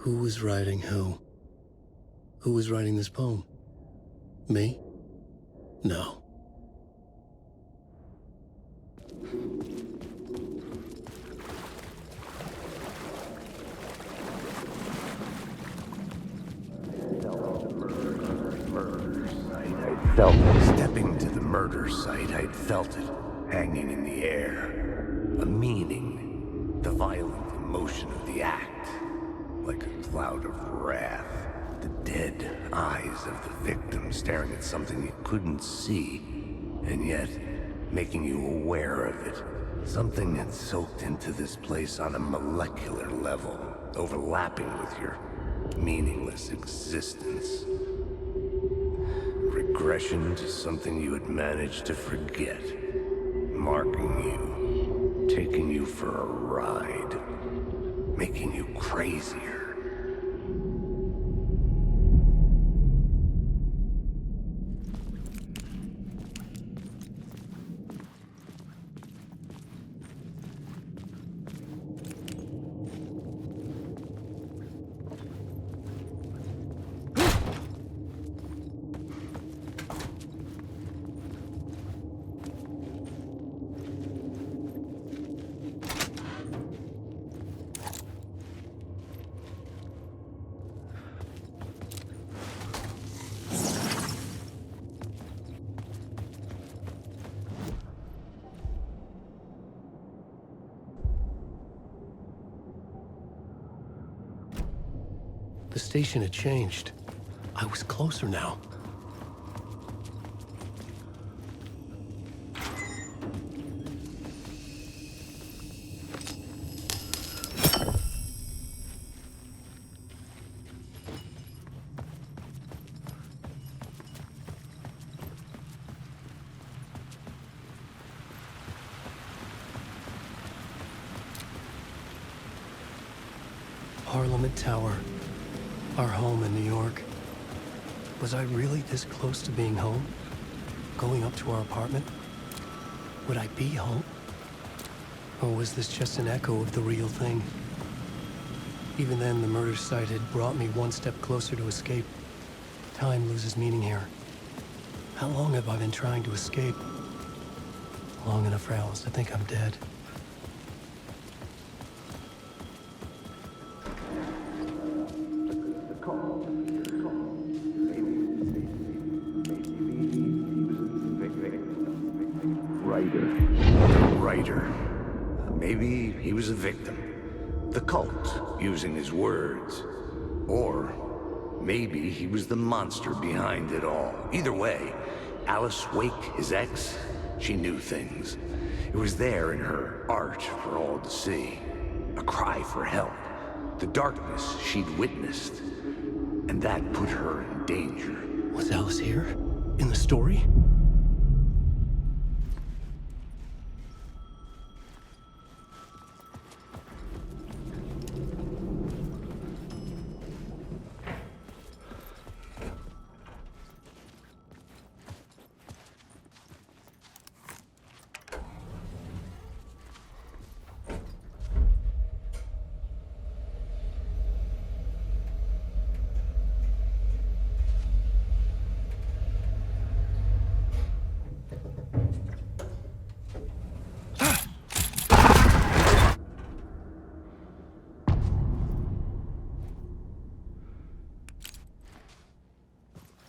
Who was writing who? Who was writing this poem? Me? No. I felt it. Stepping to the murder site, I'd felt it, hanging in the air. A meaning, the violent emotion of the act, like a cloud of wrath. The dead eyes of the victim staring at something you couldn't see, and yet making you aware of it. Something had soaked into this place on a molecular level, overlapping with your meaningless existence. Regression to something you had managed to forget. Marking you, taking you for a ride, making you crazier. The station had changed. I was closer now. Parliament Tower. Our home in New York. Was I really this close to being home? Going up to our apartment? Would I be home? Or was this just an echo of the real thing? Even then, the murder site had brought me one step closer to escape. Time loses meaning here. How long have I been trying to escape? Long enough for Alice to think I'm dead. Maybe he was a victim. The cult, using his words. Or maybe he was the monster behind it all. Either way, Alice Wake, his ex, she knew things. It was there in her art for all to see. A cry for help. The darkness she'd witnessed. And that put her in danger. Was Alice here? In the story?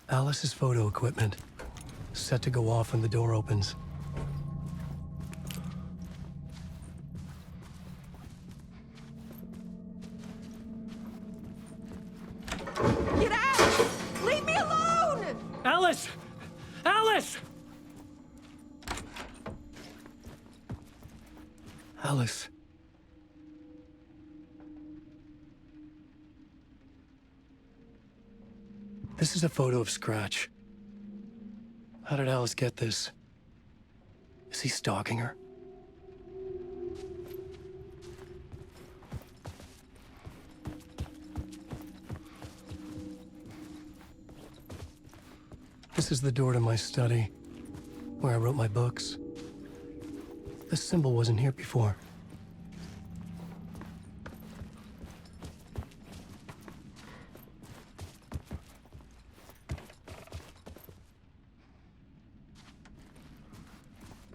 Alice's photo equipment, set to go off when the door opens. Get out! Leave me alone! Alice! Alice! Alice. This is a photo of Scratch. How did Alice get this? Is he stalking her? This is the door to my study, where I wrote my books. This symbol wasn't here before.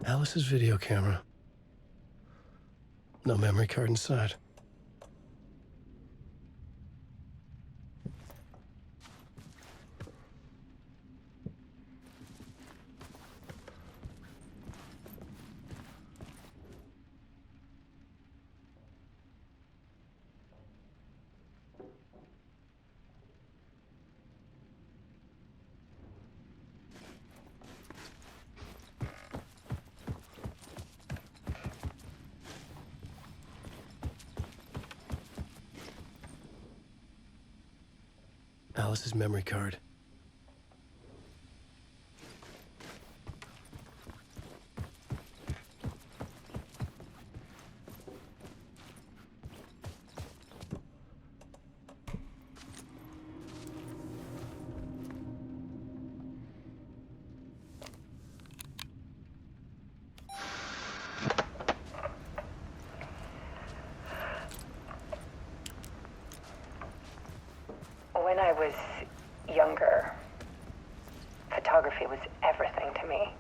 Alice's video camera. No memory card inside. Alice's memory card. When I was younger, photography was everything to me.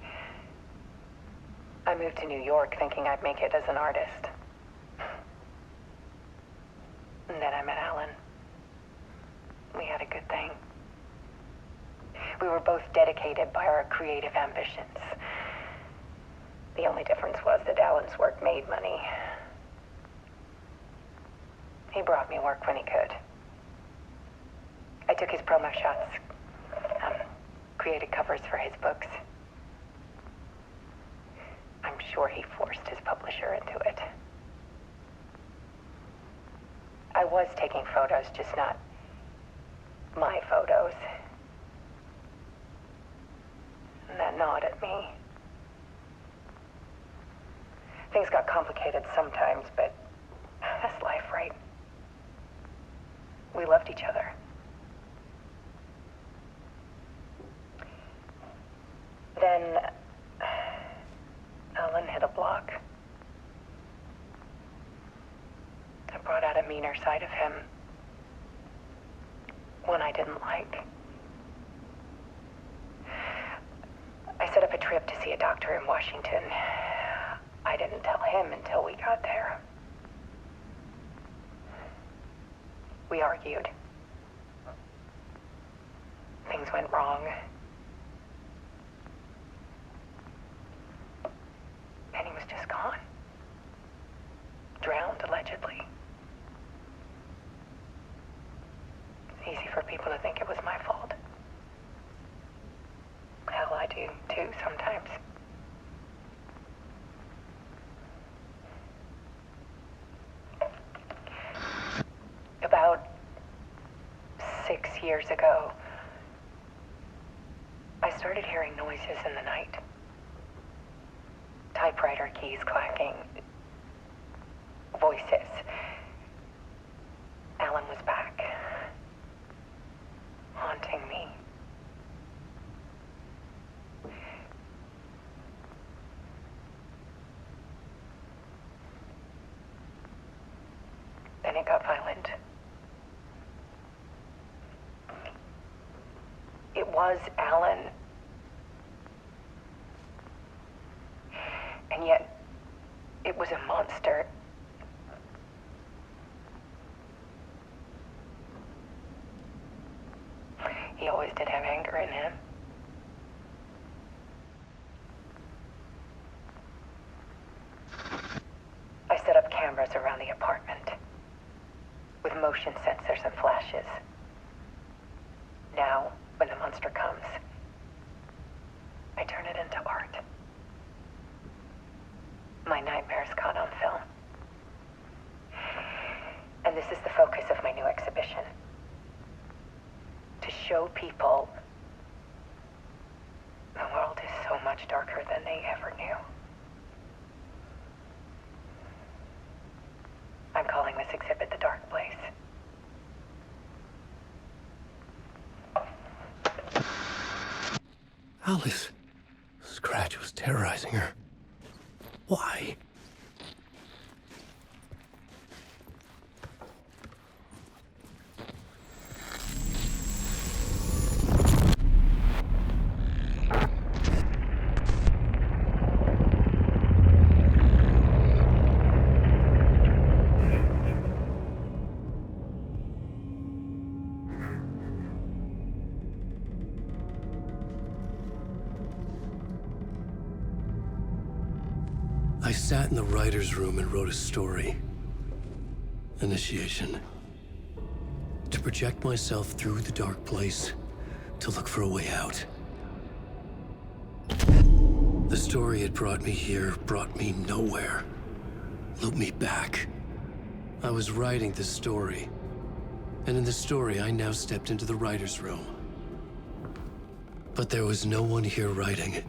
I moved to New York thinking I'd make it as an artist. And then I met Alan. We had a good thing. We were both dedicated by our creative ambitions. The only difference was that Alan's work made money. He brought me work when he could. I took his promo shots, created covers for his books. I'm sure he forced his publisher into it. I was taking photos, just not my photos. And that gnawed at me. Things got complicated sometimes, but that's life, right? We loved each other. Then Alan hit a block. I brought out a meaner side of him. One I didn't like. I set up a trip to see a doctor in Washington. I didn't tell him until we got there. We argued. Things went wrong. And he was just gone. Drowned, allegedly. It's easy for people to think it was my fault. Hell, I do, too, sometimes. About 6 years ago, I started hearing noises in the night. Typewriter keys clacking. Voices. Alan was back. Haunting me. Then it got violent. It was Alan. And yet, it was a monster. He always did have anger in him. I set up cameras around the apartment with motion sensors and flashes. Now, when the monster comes, I turn it into art. My nightmares caught on film. And this is the focus of my new exhibition. To show people the world is so much darker than they ever knew. I'm calling this exhibit The Dark Place. Alice. Scratch was terrorizing her. Why? I sat in the writer's room and wrote a story. Initiation. To project myself through the dark place, to look for a way out. The story had brought me here, brought me nowhere. Looped me back. I was writing the story. And in the story, I now stepped into the writer's room. But there was no one here writing it.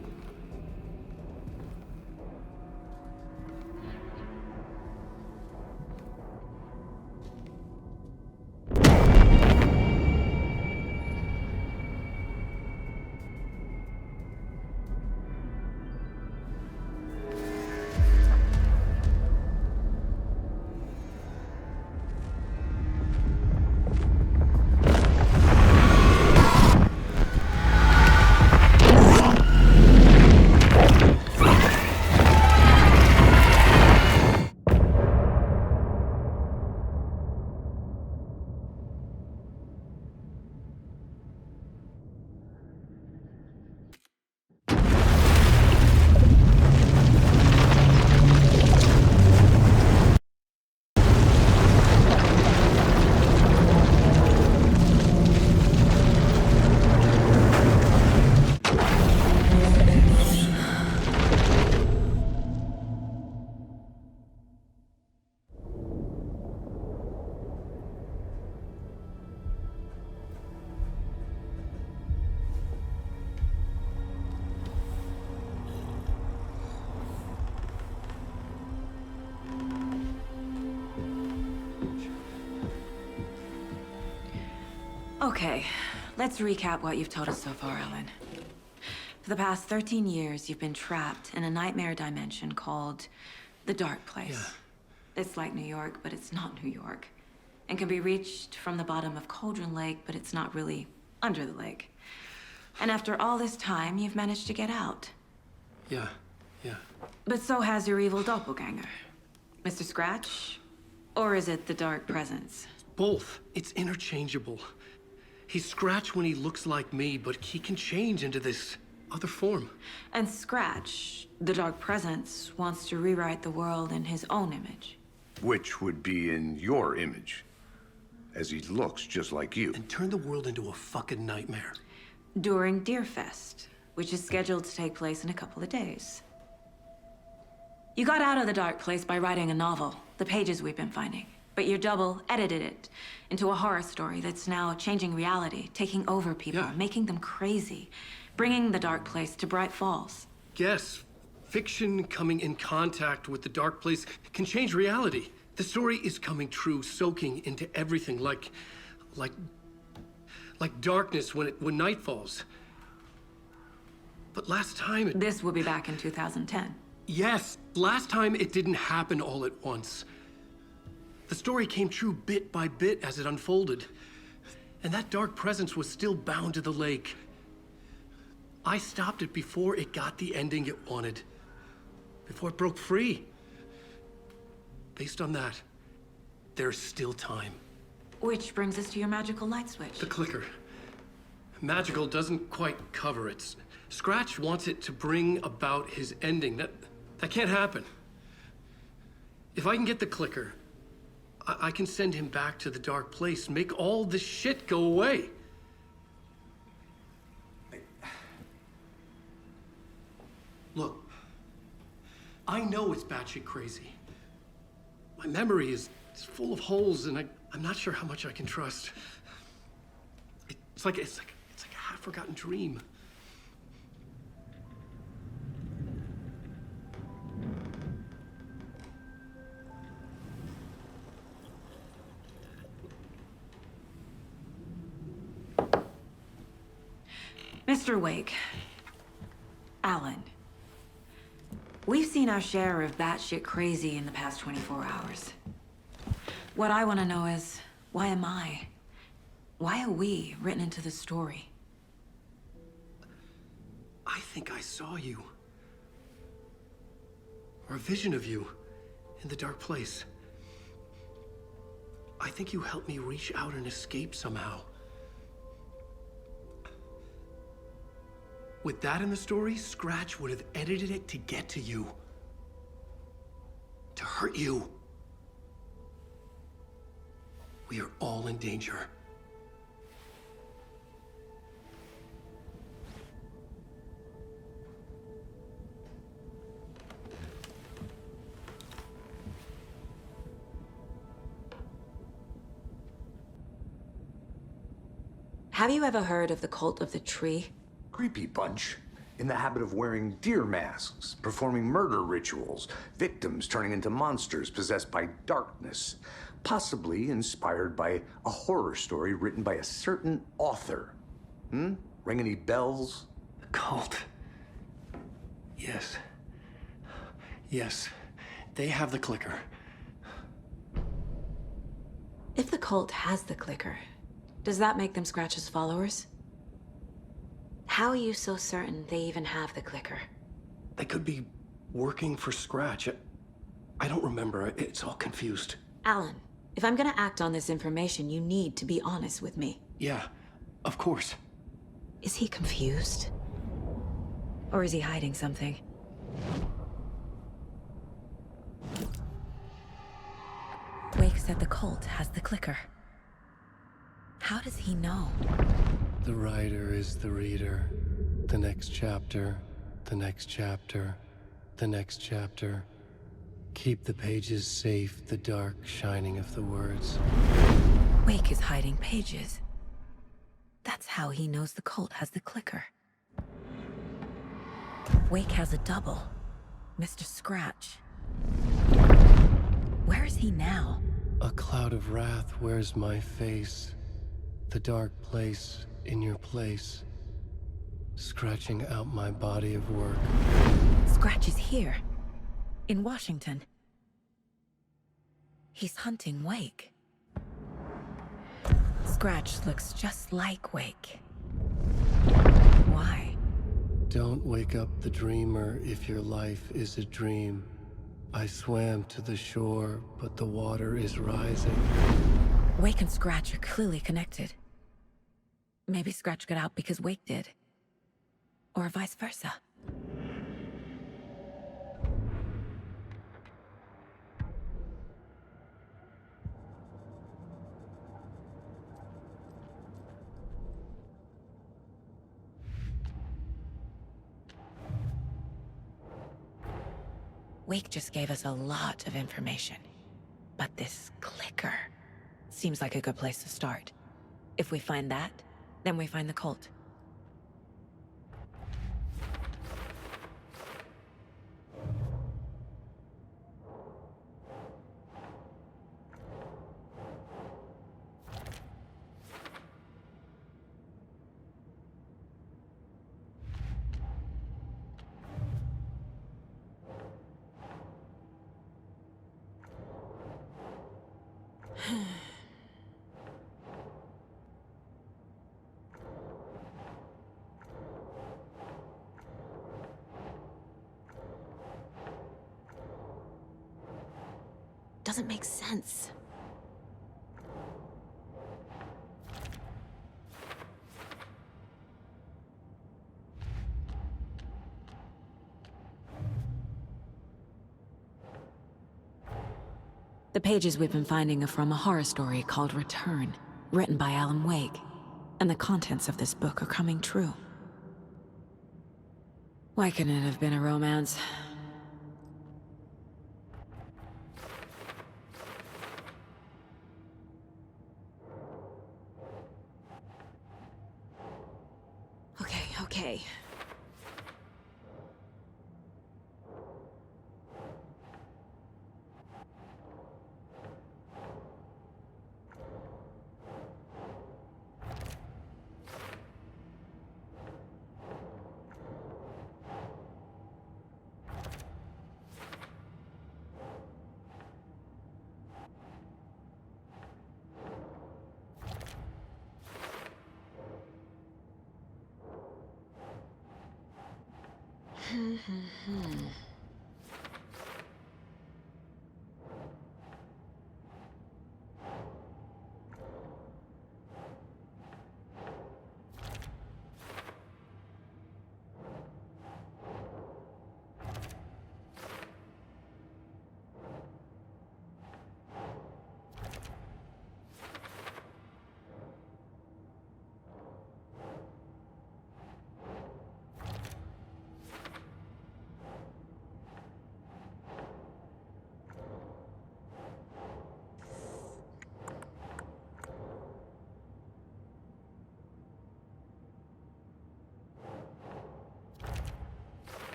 Okay, let's recap what you've told us so far, Ellen. For the past 13 years, you've been trapped in a nightmare dimension called the Dark Place. Yeah. It's like New York, but it's not New York. And can be reached from the bottom of Cauldron Lake, but it's not really under the lake. And after all this time, you've managed to get out. Yeah. But so has your evil doppelganger. Mr. Scratch? Or is it the Dark Presence? Both. It's interchangeable. He's Scratch when he looks like me, but he can change into this other form. And Scratch, the Dark Presence, wants to rewrite the world in his own image. Which would be in your image, as he looks just like you. And turn the world into a fucking nightmare. During Deerfest, which is scheduled to take place in a couple of days. You got out of the Dark Place by writing a novel, the pages we've been finding. But your double edited it into a horror story that's now changing reality, taking over people, Yeah. making them crazy, bringing the Dark Place to Bright Falls. Yes, fiction coming in contact with the dark place can change reality. The story is coming true, soaking into everything like darkness when night falls. But last time This will be back in 2010. Yes, last time it didn't happen all at once. The story came true bit by bit as it unfolded. And that dark presence was still bound to the lake. I stopped it before it got the ending it wanted. Before it broke free. Based on that, there's still time. Which brings us to your magical light switch. The clicker. Magical doesn't quite cover it. Scratch wants it to bring about his ending. That can't happen. If I can get the clicker, I can send him back to the dark place, make all this shit go away. Look, I know it's batshit crazy. My memory is full of holes, and I'm not sure how much I can trust. It's like a half-forgotten dream. Mr. Wake, Alan, we've seen our share of batshit crazy in the past 24 hours. What I want to know is, why am I? Why are we written into the story? I think I saw you. Or a vision of you in the dark place. I think you helped me reach out and escape somehow. With that in the story, Scratch would have edited it to get to you. hurt you. We are all in danger. Have you ever heard of the Cult of the Tree? Creepy bunch. In the habit of wearing deer masks, performing murder rituals, victims turning into monsters possessed by darkness, possibly inspired by a horror story written by a certain author. Ring any bells? The cult. Yes. Yes. They have the clicker. If the cult has the clicker, does that make them Scratch's followers? How are you so certain they even have the clicker? They could be working for Scratch. I don't remember. It's all confused. Alan, if I'm gonna act on this information, you need to be honest with me. Yeah, of course. Is he confused? Or is he hiding something? Wake said the cult has the clicker. How does he know? The writer is the reader. The next chapter, the next chapter, the next chapter. Keep the pages safe, the dark shining of the words. Wake is hiding pages. That's how he knows the cult has the clicker. Wake has a double. Mr. Scratch. Where is he now? A cloud of wrath wears my face. The dark place in your place. Scratching out my body of work. Scratch is here. In Washington. He's hunting Wake. Scratch looks just like Wake. Why? Don't wake up the dreamer if your life is a dream. I swam to the shore, but the water is rising. Wake and Scratch are clearly connected. Maybe Scratch got out because Wake did. Or vice versa. Wake just gave us a lot of information. But this clicker seems like a good place to start. If we find that, then we find the cult. Doesn't make sense. The pages we've been finding are from a horror story called Return, written by Alan Wake, and the contents of this book are coming true. Why couldn't it have been a romance? Okay.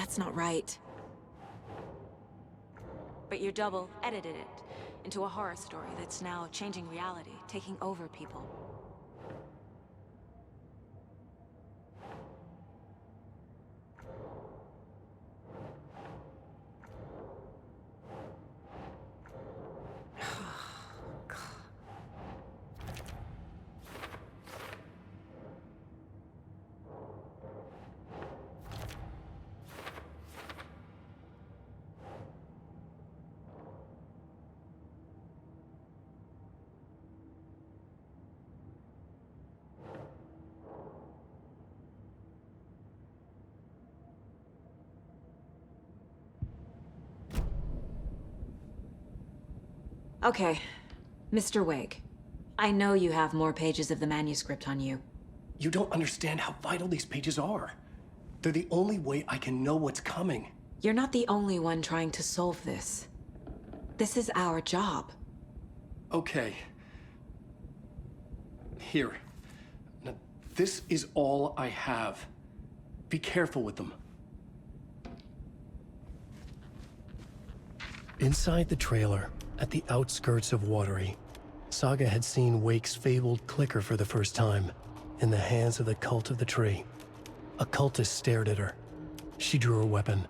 That's not right. But your double edited it into a horror story that's now changing reality, taking over people. Okay, Mr. Wake. I know you have more pages of the manuscript on you. You don't understand how vital these pages are. They're the only way I can know what's coming. You're not the only one trying to solve this. This is our job. Okay. Here. Now, this is all I have. Be careful with them. Inside the trailer, at the outskirts of Watery, Saga had seen Wake's fabled clicker for the first time, in the hands of the Cult of the Tree. A cultist stared at her. She drew her weapon.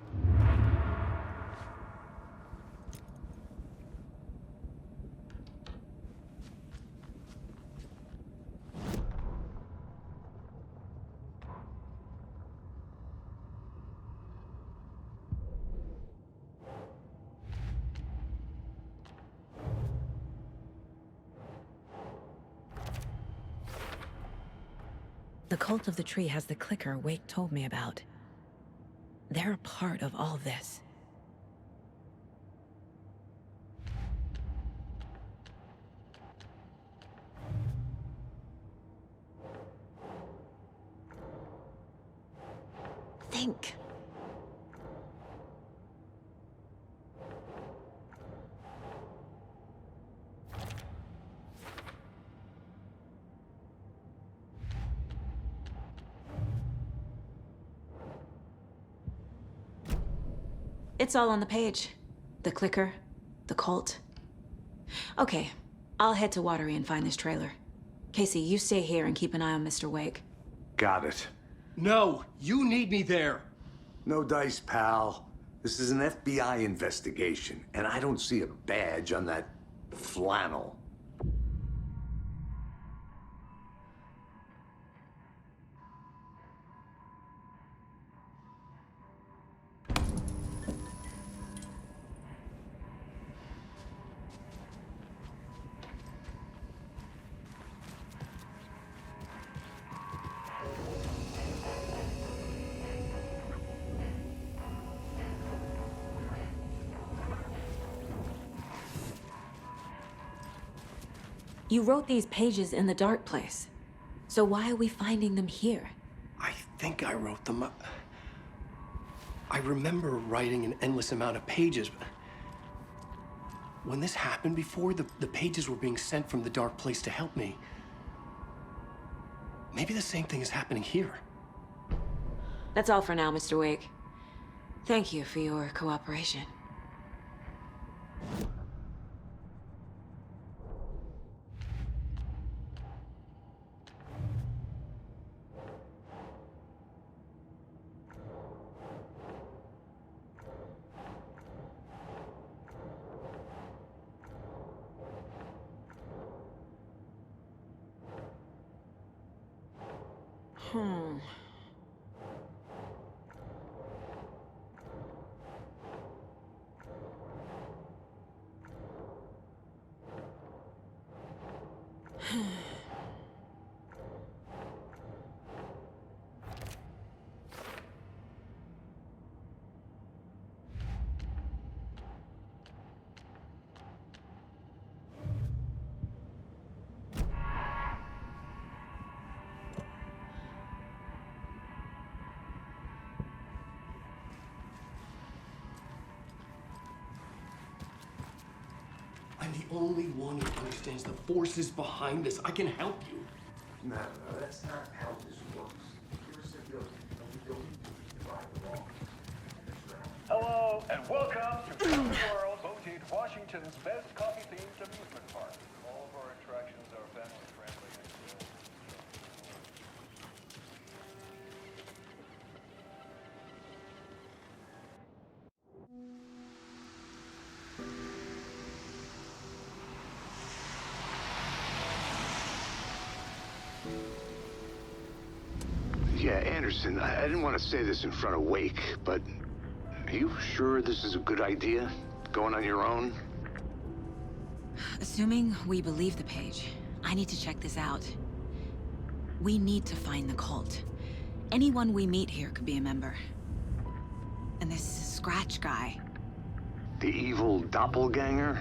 The Cult of the Tree has the clicker Wake told me about. They're a part of all this. Think. It's all on the page. The clicker, the cult. Okay, I'll head to Watery and find this trailer. Casey, you stay here and keep an eye on Mr. Wake. Got it. No, you need me there. No dice, pal. This is an FBI investigation, and I don't see a badge on that flannel. You wrote these pages in the dark place. So why are we finding them here? I think I wrote them. I remember writing an endless amount of pages. But when this happened before, the pages were being sent from the dark place to help me. Maybe the same thing is happening here. That's all for now, Mr. Wake. Thank you for your cooperation. I'm the only one who understands the forces behind this. I can help you. No, that's not how this works. You're a civilian. You don't divide the law. Hello, and welcome to Coffee World, voted Washington's best coffee-themed amusement park. All of our attractions are family-friendly and Yeah, Anderson, I didn't want to say this in front of Wake, but are you sure this is a good idea? Going on your own? Assuming we believe the page, I need to check this out. We need to find the cult. Anyone we meet here could be a member. And this Scratch guy. The evil doppelganger?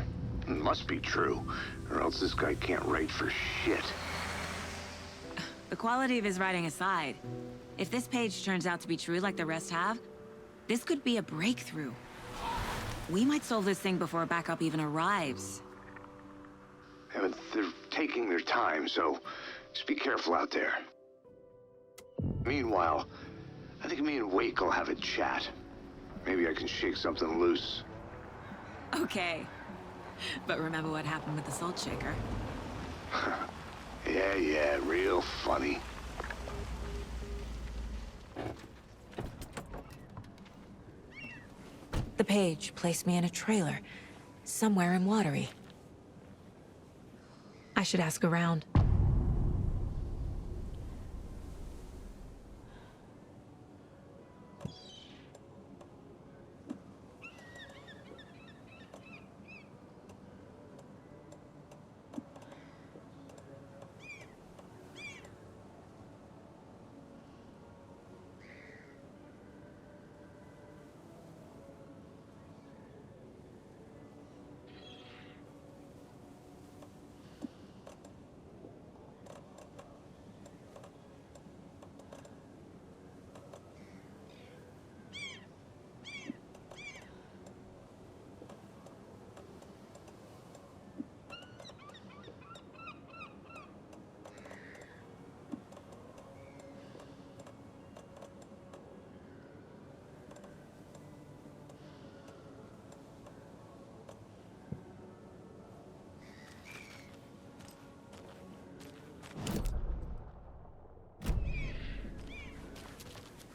Must be true, or else this guy can't write for shit. The quality of his writing aside, if this page turns out to be true like the rest have, this could be a breakthrough. We might solve this thing before backup even arrives. Yeah, but they're taking their time, so just be careful out there. Meanwhile, I think me and Wake will have a chat. Maybe I can shake something loose. Okay. But remember what happened with the salt shaker? Yeah, real funny. The page placed me in a trailer, somewhere in Watery. I should ask around.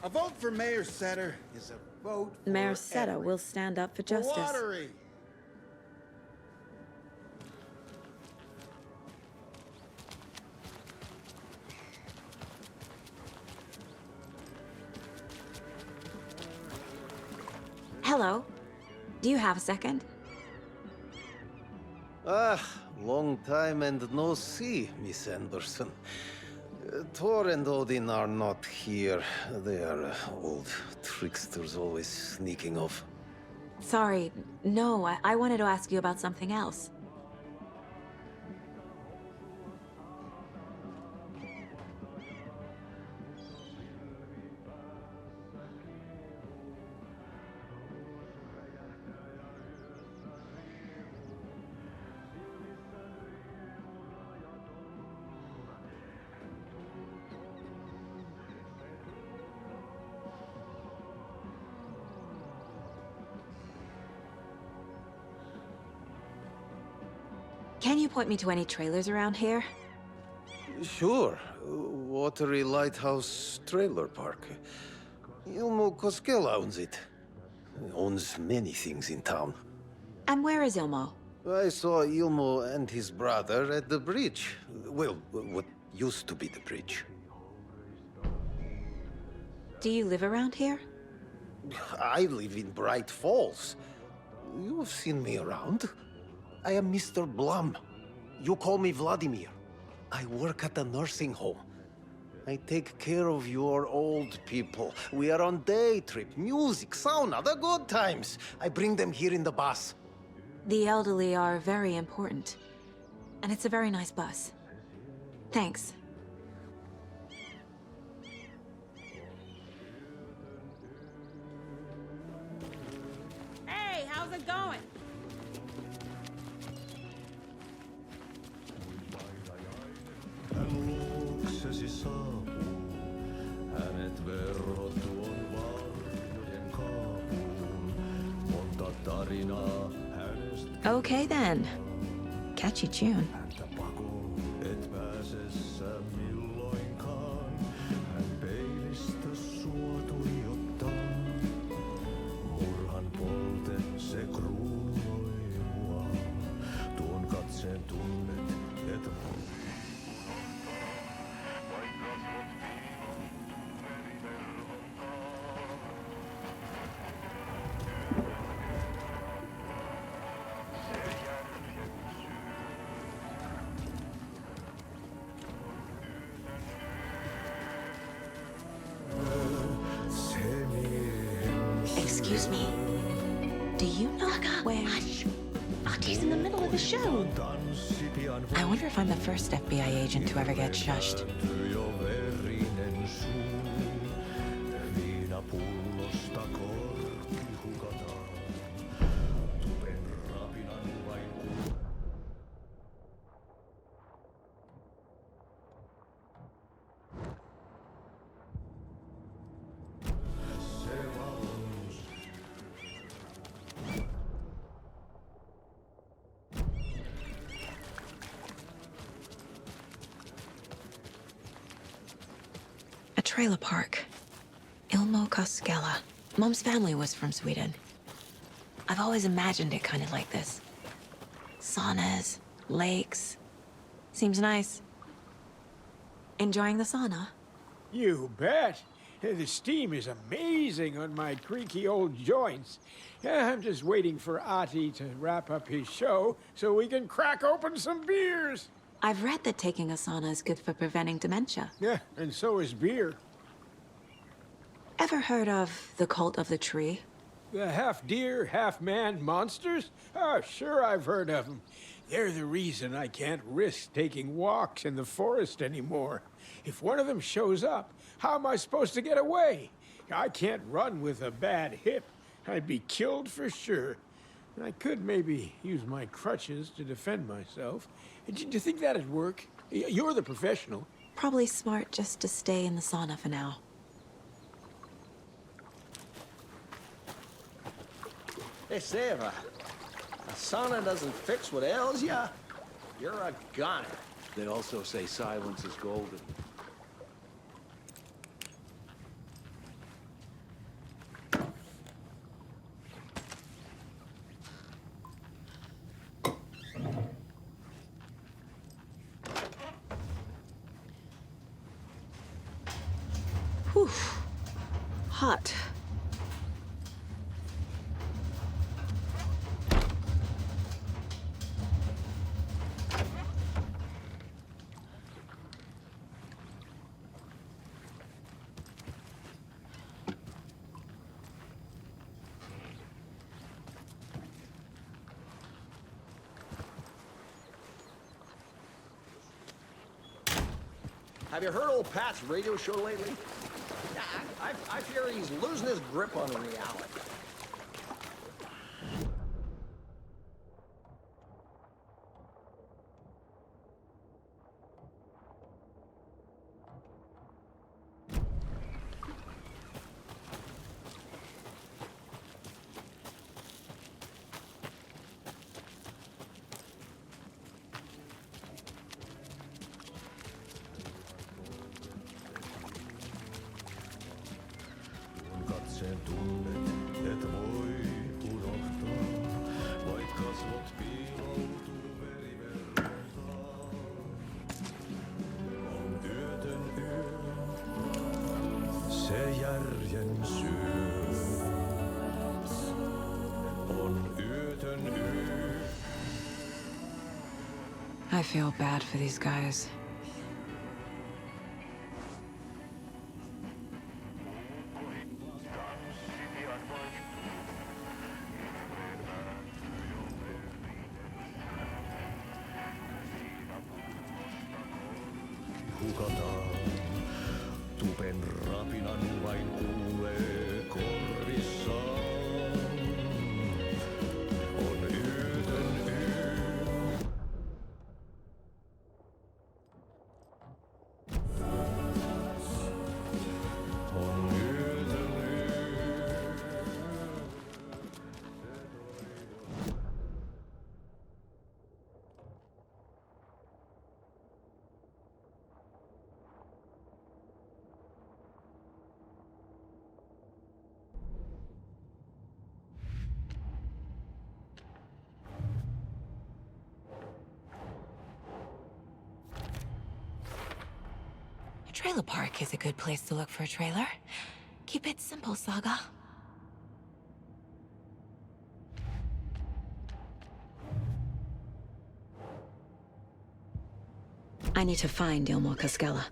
A vote for Mayor Setter is a vote for Mayor Seta Edward. will stand up for For justice. Watery. Hello. Do you have a second? Ah, long time and no see, Miss Anderson. Thor and Odin are not here. They are old tricksters always sneaking off. Sorry. No, I wanted to ask you about something else. Can you point me to any trailers around here? Sure. Watery Lighthouse Trailer Park. Ilmo Koskela owns it. Owns many things in town. And where is Ilmo? I saw Ilmo and his brother at the bridge. Well, what used to be the bridge. Do you live around here? I live in Bright Falls. You've seen me around. I am Mr. Blum. You call me Vladimir. I work at a nursing home. I take care of your old people. We are on day trip, music, sauna, the good times. I bring them here in the bus. The elderly are very important. And it's a very nice bus. Thanks. Hey, how's it going? Luksesi saapuu, hänet verhot tuon varjojen kaapuun. Okay then. Catchy tune. Häntä pakoon, et pääsessä milloinkaan. Hän peilistä sua tuijottaa. Murhan polte se kruunoi mua. Tuon katseen tunnet, et Excuse me. Do you know where... Artie's in the middle of the show. tanssi pian I wonder if I'm the first FBI agent to ever get shushed. vääntyy jo verinen suu. Viinapullosta korkki hukataan. Tupen rapinan vain kuuluu. Se valus. A trailer park. Ilmo Koskela. Mom's family was from Sweden. I've always imagined it kind of like this. Saunas, lakes. Seems nice. Enjoying the sauna? You bet. The steam is amazing on my creaky old joints. I'm just waiting for Ati to wrap up his show so we can crack open some beers. I've read that taking a sauna is good for preventing dementia. Yeah, and so is beer. Ever heard of the cult of the tree? The half-deer, half-man monsters? Oh, sure I've heard of them. They're the reason I can't risk taking walks in the forest anymore. If one of them shows up, how am I supposed to get away? I can't run with a bad hip. I'd be killed for sure. I could maybe use my crutches to defend myself. Do you think that'd work? You're the professional. Probably smart just to stay in the sauna for now. Hey, Sarah, a sauna doesn't fix what ails ya. You're a goner. They also say silence is golden. Whew. Hot. Have you heard old Pat's radio show lately? Yeah, I fear he's losing his grip on reality. Tuon katseen tunnet, et voi unohtaa, vaik kasvot piiloutuu verivertaan. On yötön yö, se järjen syö. On yötön yö. I feel bad for these guys. Hukataan, tupen rapinan vain kuulee korvissaan. On yötön yö. On yötön yö. Trailer park is a good place to look for a trailer. Keep it simple, Saga. I need to find Ilmo Cascella.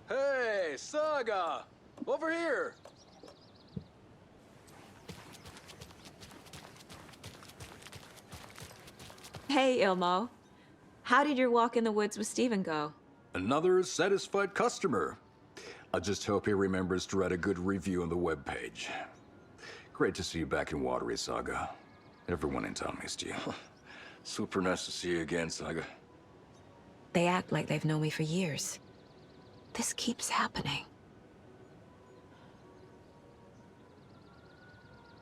Hey, Saga! Over here! Hey, Ilmo. How did your walk in the woods with Steven go? Another satisfied customer. I just hope he remembers to write a good review on the webpage. Great to see you back in Watery, Saga. Everyone in town missed you. Super nice to see you again, Saga. They act like they've known me for years. This keeps happening.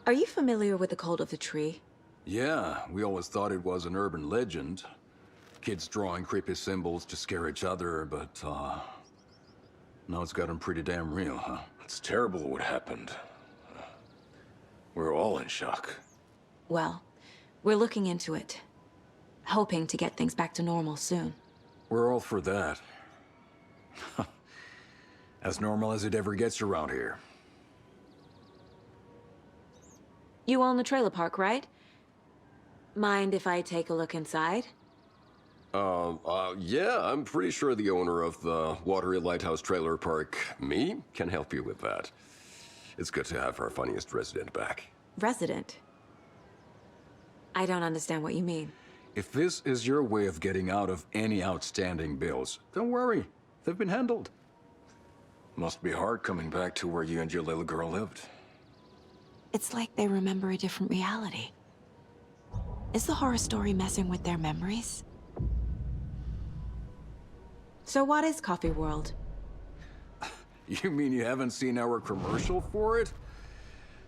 Are you familiar with the Cult of the Tree? Yeah, we always thought it was an urban legend. Kids drawing creepy symbols to scare each other, but, now it's gotten pretty damn real, huh? It's terrible what happened. We're all in shock. Well, we're looking into it. Hoping to get things back to normal soon. We're all for that. As normal as it ever gets around here. You own the trailer park, right? Mind if I take a look inside? Yeah, I'm pretty sure the owner of the Watery Lighthouse Trailer Park, me, can help you with that. It's good to have our funniest resident back. Resident? I don't understand what you mean. If this is your way of getting out of any outstanding bills, don't worry. They've been handled. Must be hard coming back to where you and your little girl lived. It's like they remember a different reality. Is the horror story messing with their memories? So what is Coffee World? You mean you haven't seen our commercial for it?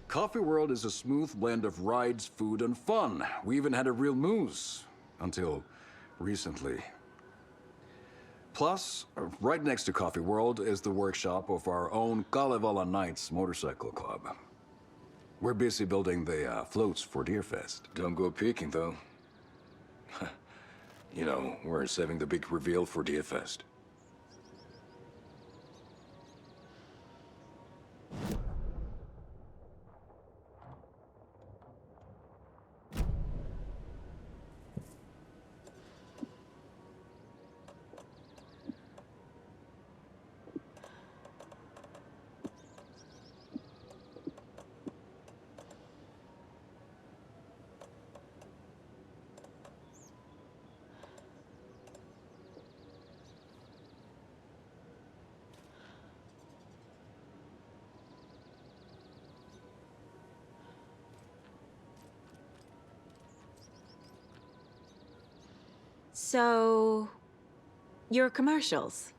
Coffee World is a smooth blend of rides, food, and fun. We even had a real moose. Until recently. Plus, right next to Coffee World is the workshop of our own Kalevala Knights Motorcycle Club. We're busy building the floats for Deerfest. Don't go peeking, though. You know, we're saving the big reveal for Deerfest. So... your commercials?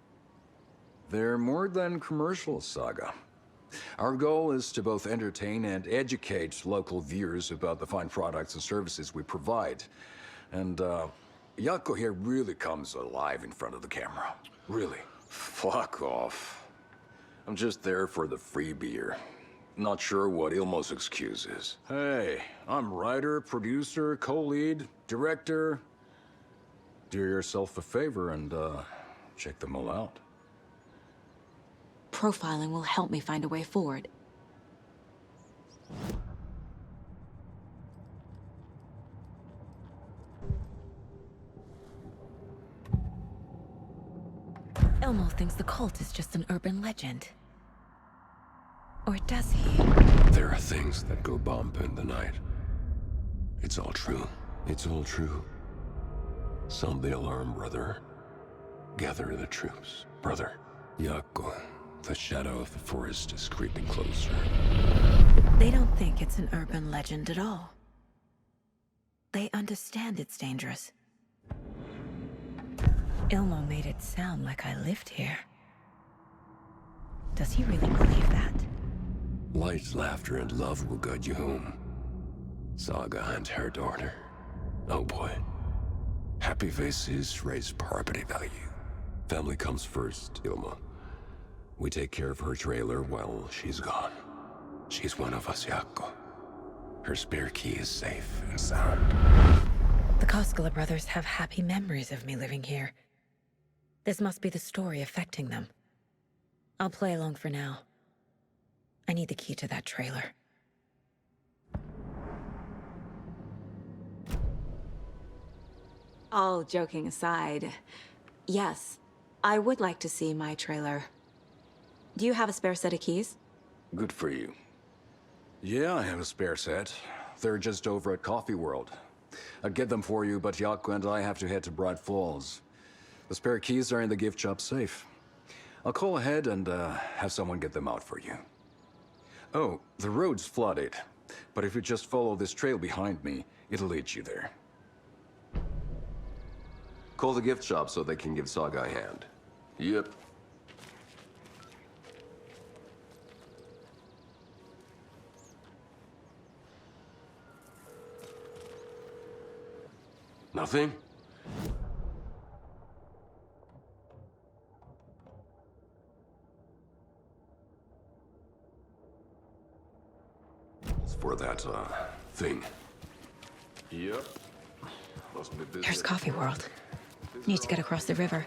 They're more than commercials, Saga. Our goal is to both entertain and educate local viewers about the fine products and services we provide. And, Yako here really comes alive in front of the camera. Really. Fuck off. I'm just there for the free beer. Not sure what Ilmo's excuse is. Hey, I'm writer, producer, co-lead, director. Do yourself a favor and, check them all out. Profiling will help me find a way forward. Ilmo thinks the cult is just an urban legend. Or does he? There are things that go bump in the night. It's all true. It's all true. Sound the alarm, brother. Gather the troops, brother. Yako, the shadow of the forest is creeping closer. They don't think it's an urban legend at all. They understand it's dangerous. Ilmo made it sound like I lived here. Does he really believe that? Light, laughter, and love will guide you home. Saga and her daughter. Oh boy. Happy faces raise property value. Family comes first, Ilma. We take care of her trailer while she's gone. She's one of us, Jaakko. Her spare key is safe and sound. The Koskela brothers have happy memories of me living here. This must be the story affecting them. I'll play along for now. I need the key to that trailer. All joking aside, yes, I would like to see my trailer. Do you have a spare set of keys? Good for you. Yeah, I have a spare set. They're just over at Coffee World. I'd get them for you, but Jaakko and I have to head to Bright Falls. The spare keys are in the gift shop safe. I'll call ahead and have someone get them out for you. Oh, the road's flooded, but if you just follow this trail behind me, it'll lead you there. Call the gift shop so they can give Saga a hand. Yep. Nothing? It's for that, thing. Yep. Must be busy. Here's Coffee World. Need to get across the river.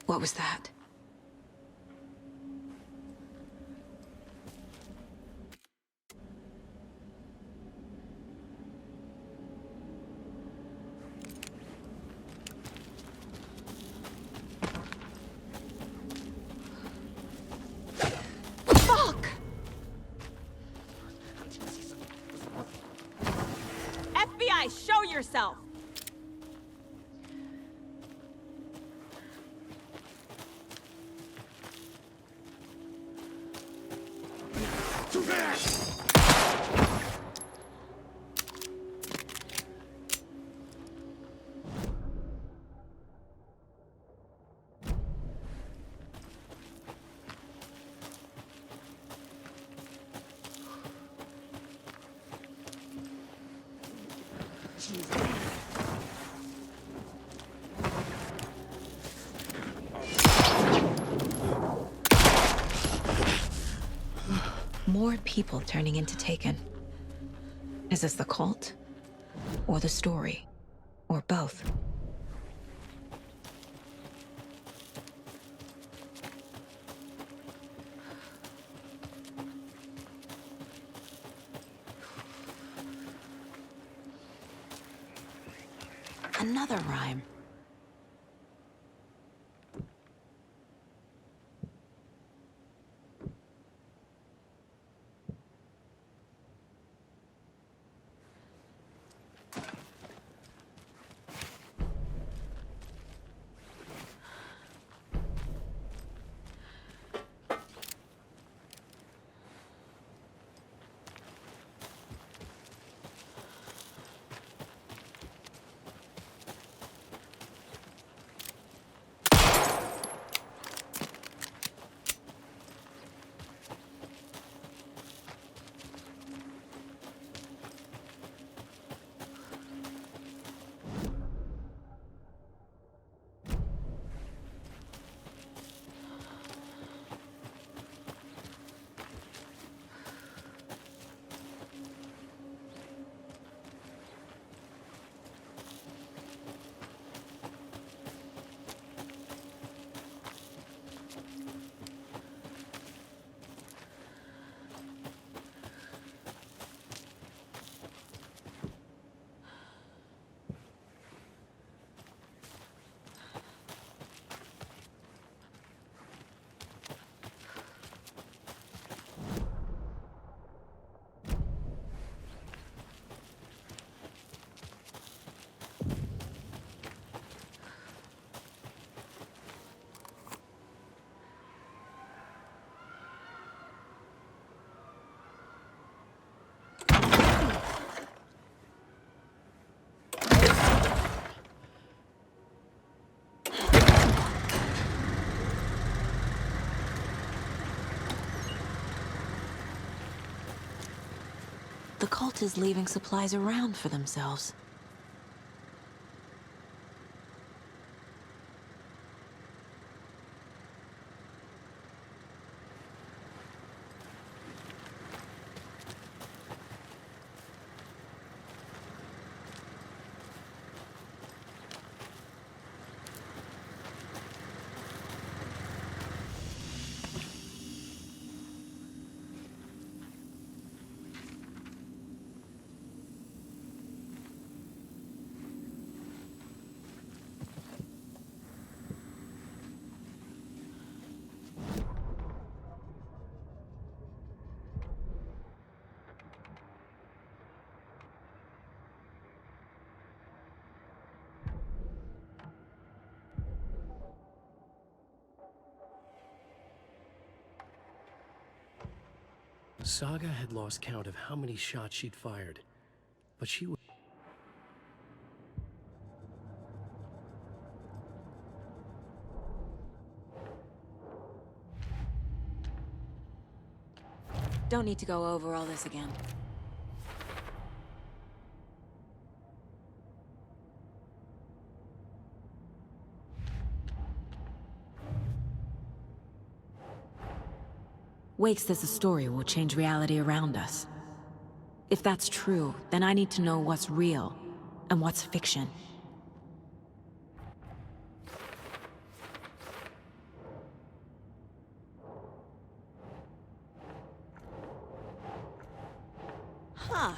What was that? Fuck! FBI, show yourself! More people turning into Taken. Is this the cult? Or the story? Or both? Another rhyme. the cult is leaving supplies around for themselves. Saga had lost count of how many shots she'd fired, but she was... Don't need to go over all this again. Wake says the story will change reality around us. If that's true, then I need to know what's real and what's fiction. Huh.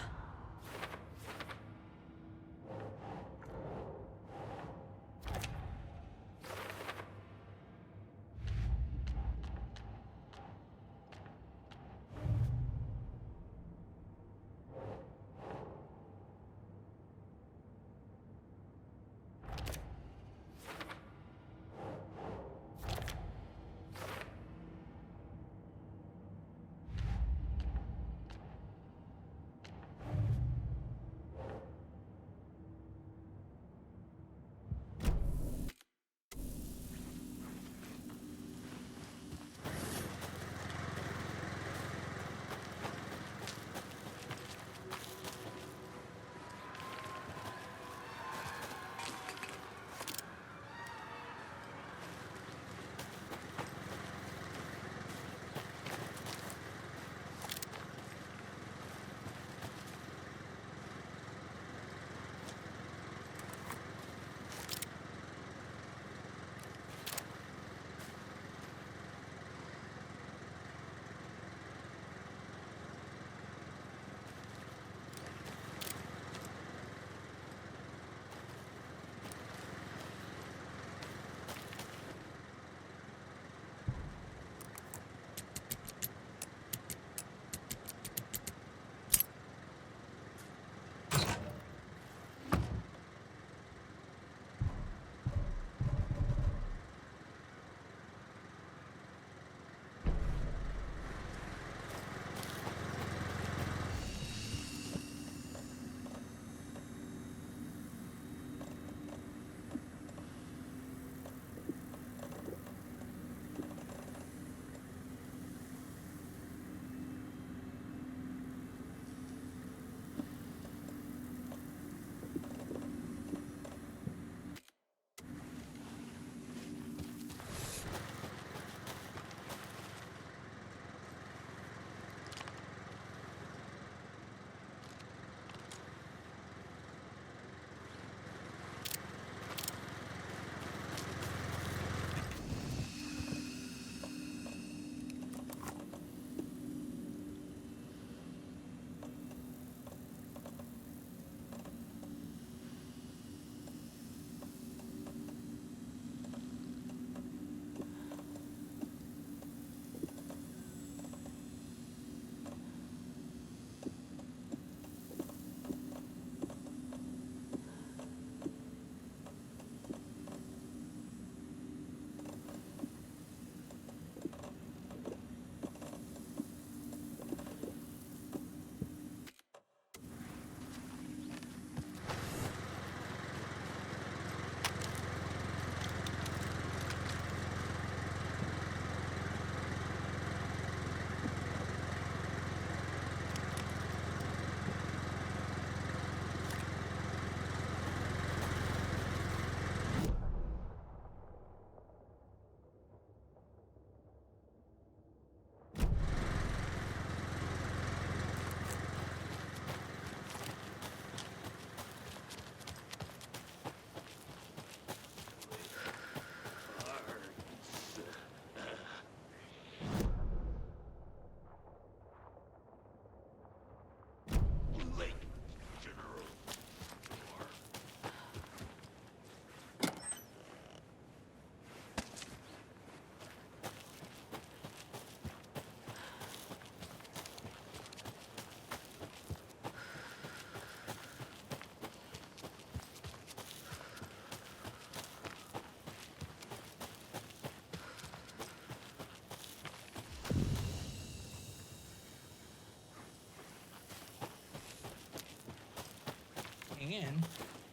tuning in.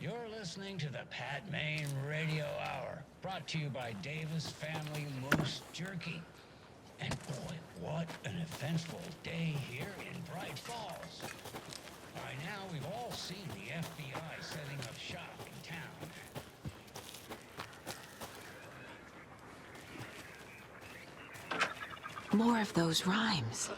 You're listening to the Pat Maine Radio Hour, brought to you by Davis Family Moose Jerky. And boy, what an eventful day here in Bright Falls. By now, we've all seen the FBI setting up shop in town. More of those rhymes.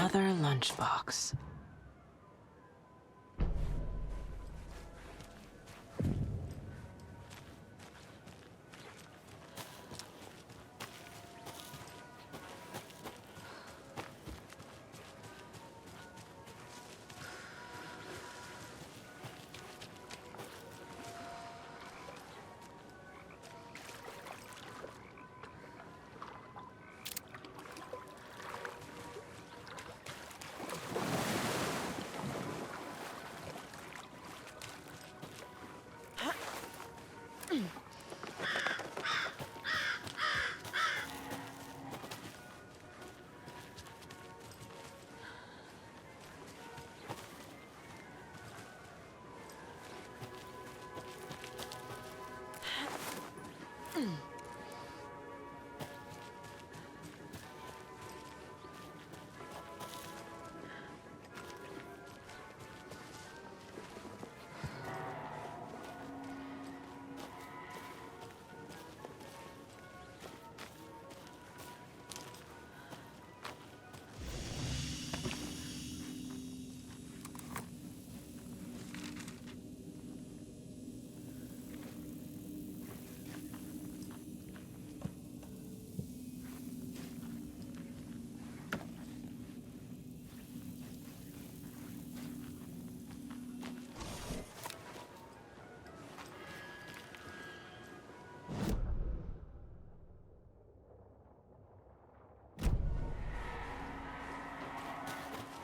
Another lunchbox.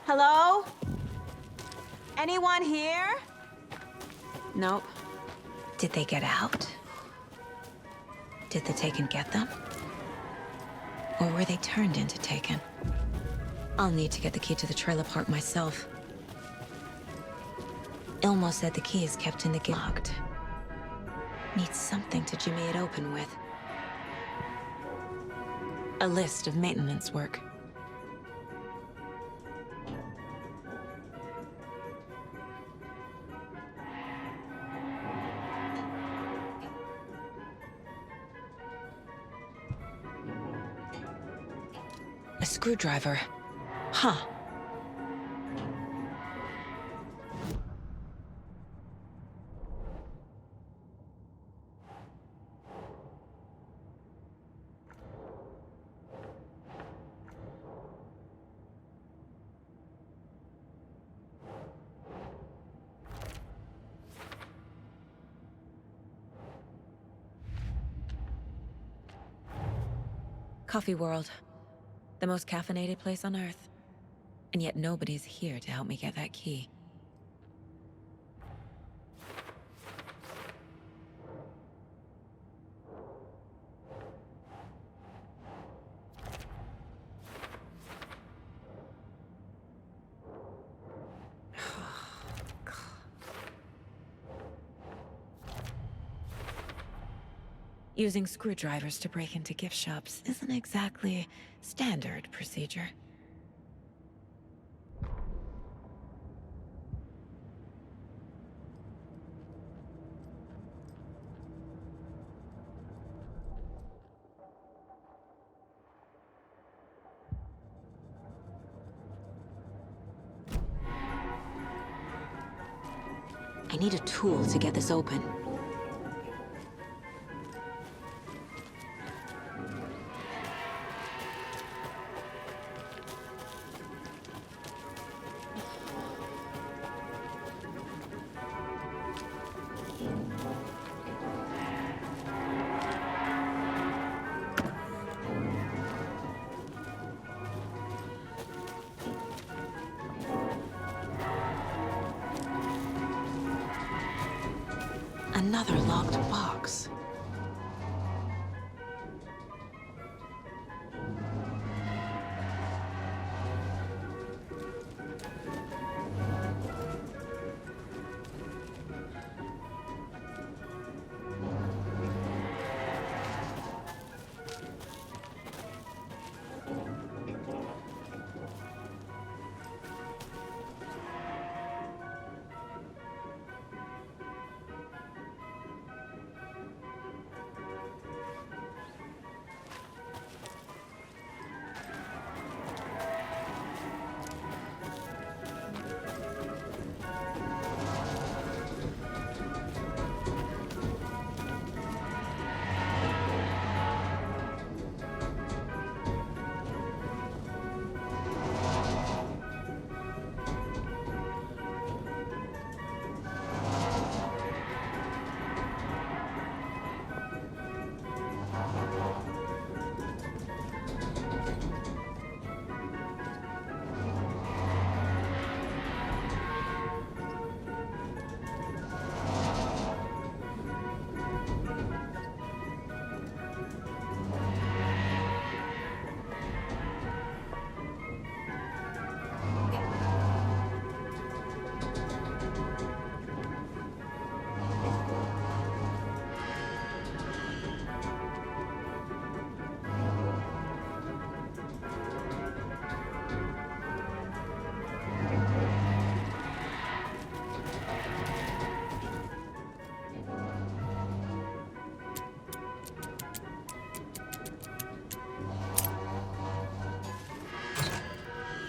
Hello? Anyone here? Nope. Did they get out? Did the Taken get them? Or were they turned into Taken? I'll need to get the key to the trailer park myself. Ilmo said the key is kept in the gate locked. Needs something to jimmy it open with. A list of maintenance work. A screwdriver. Huh. Coffee World. The most caffeinated place on Earth. And yet nobody's here to help me get that key. Using screwdrivers to break into gift shops isn't exactly standard procedure. I need a tool to get this open. Another locked box.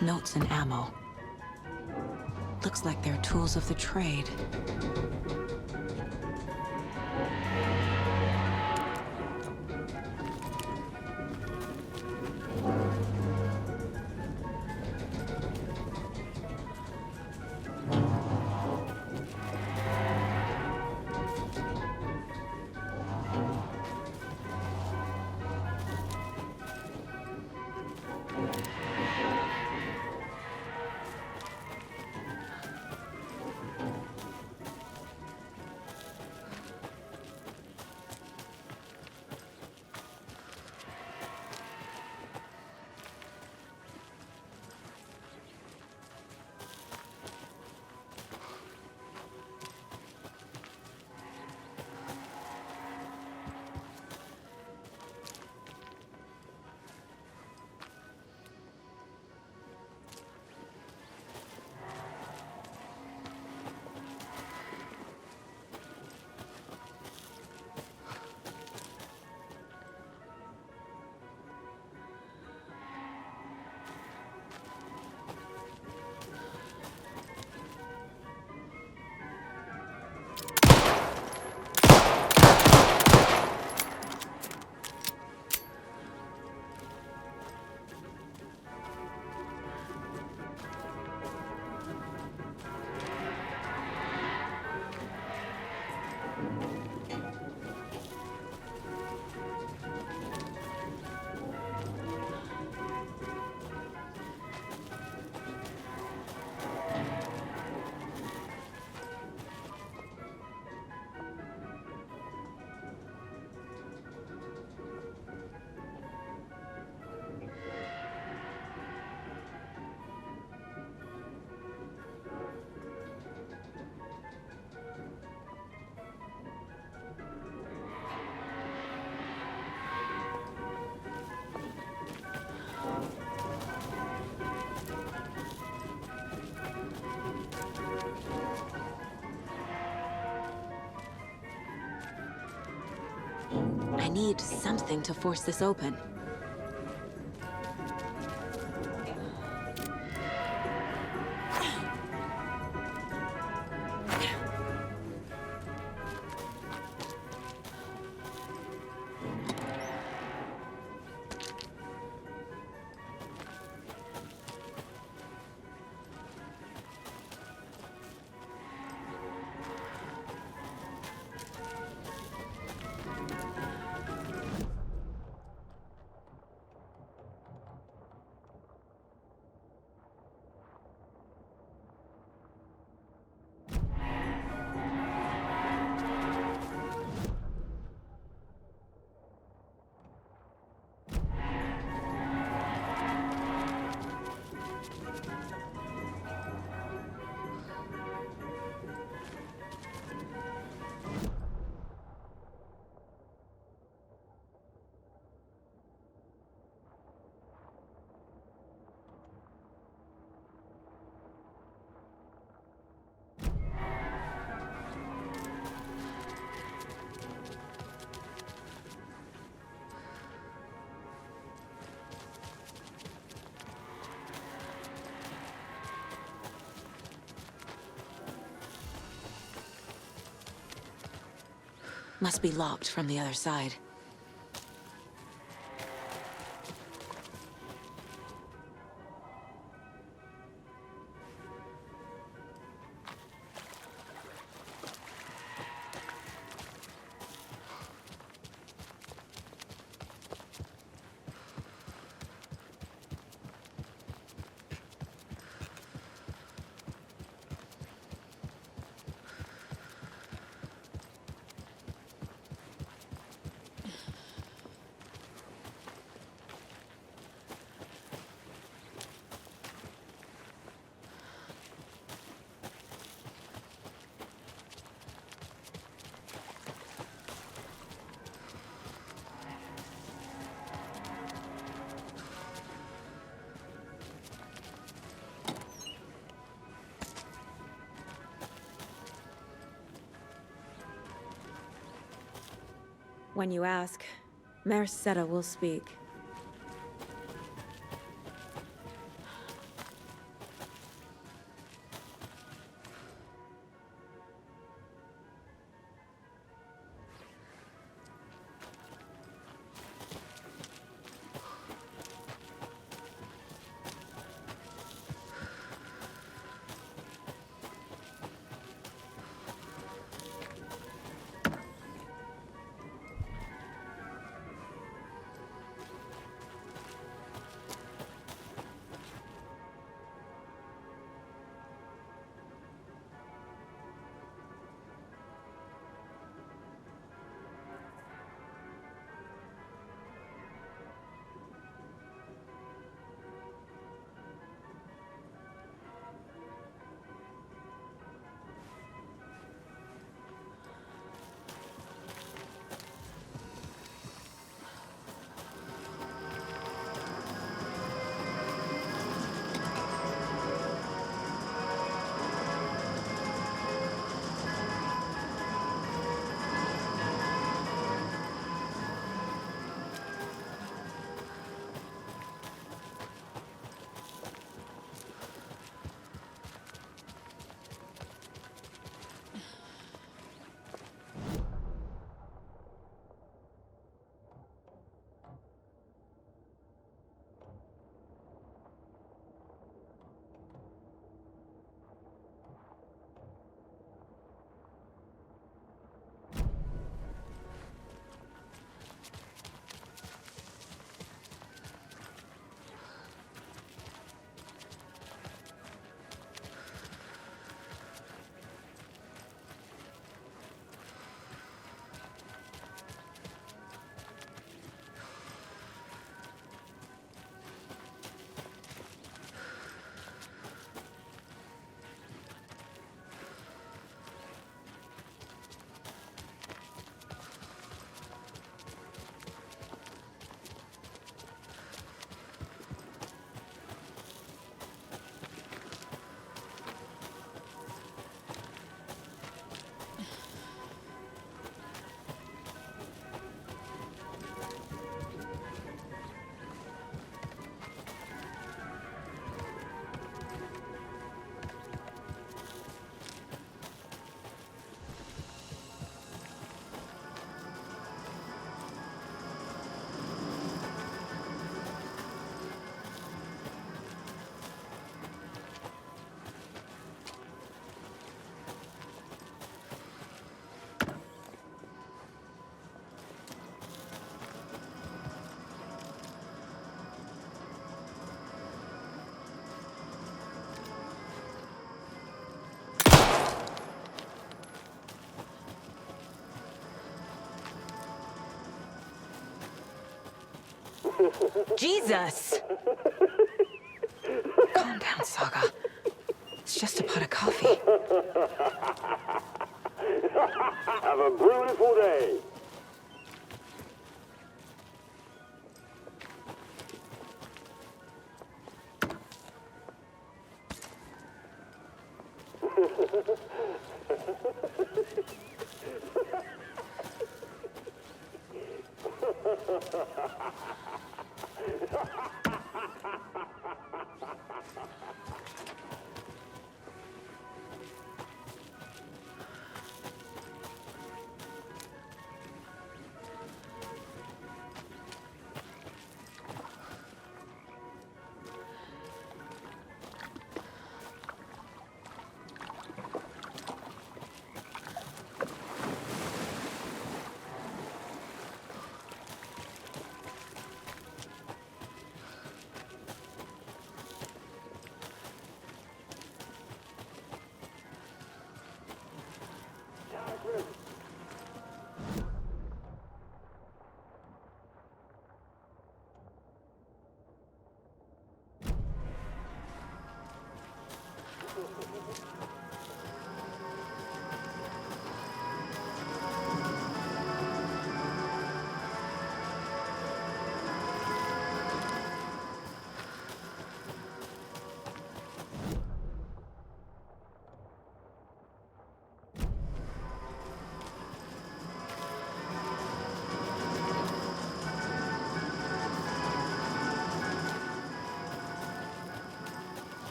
Notes and ammo. Looks like they're tools of the trade. I need something to force this open. Must be locked from the other side. When you ask, Mayor Seta will speak. Jesus! Calm down, Saga. It's just a pot of coffee. Have a beautiful day.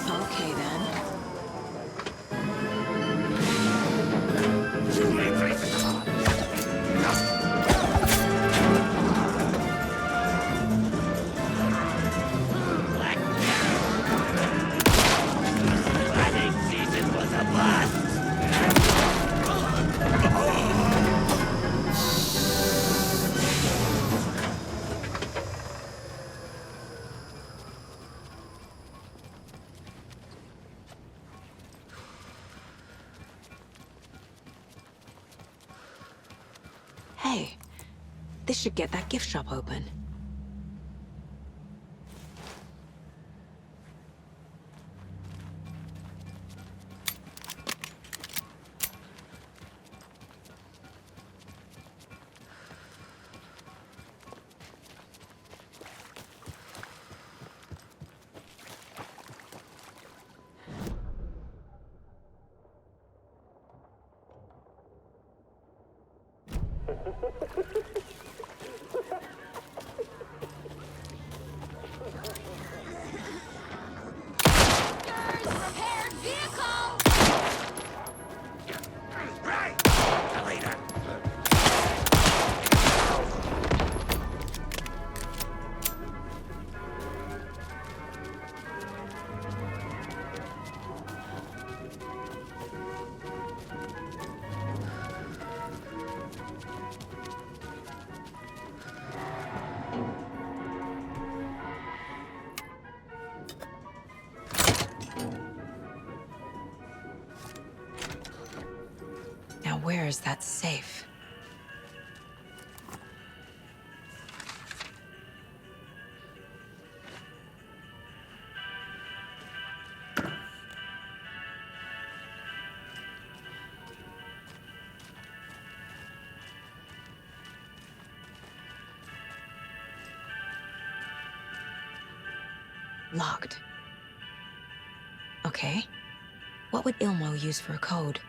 Okay, then. Hey, this should get that gift shop open. Now where is that safe? Locked. Okay. What would Ilmo use for a code?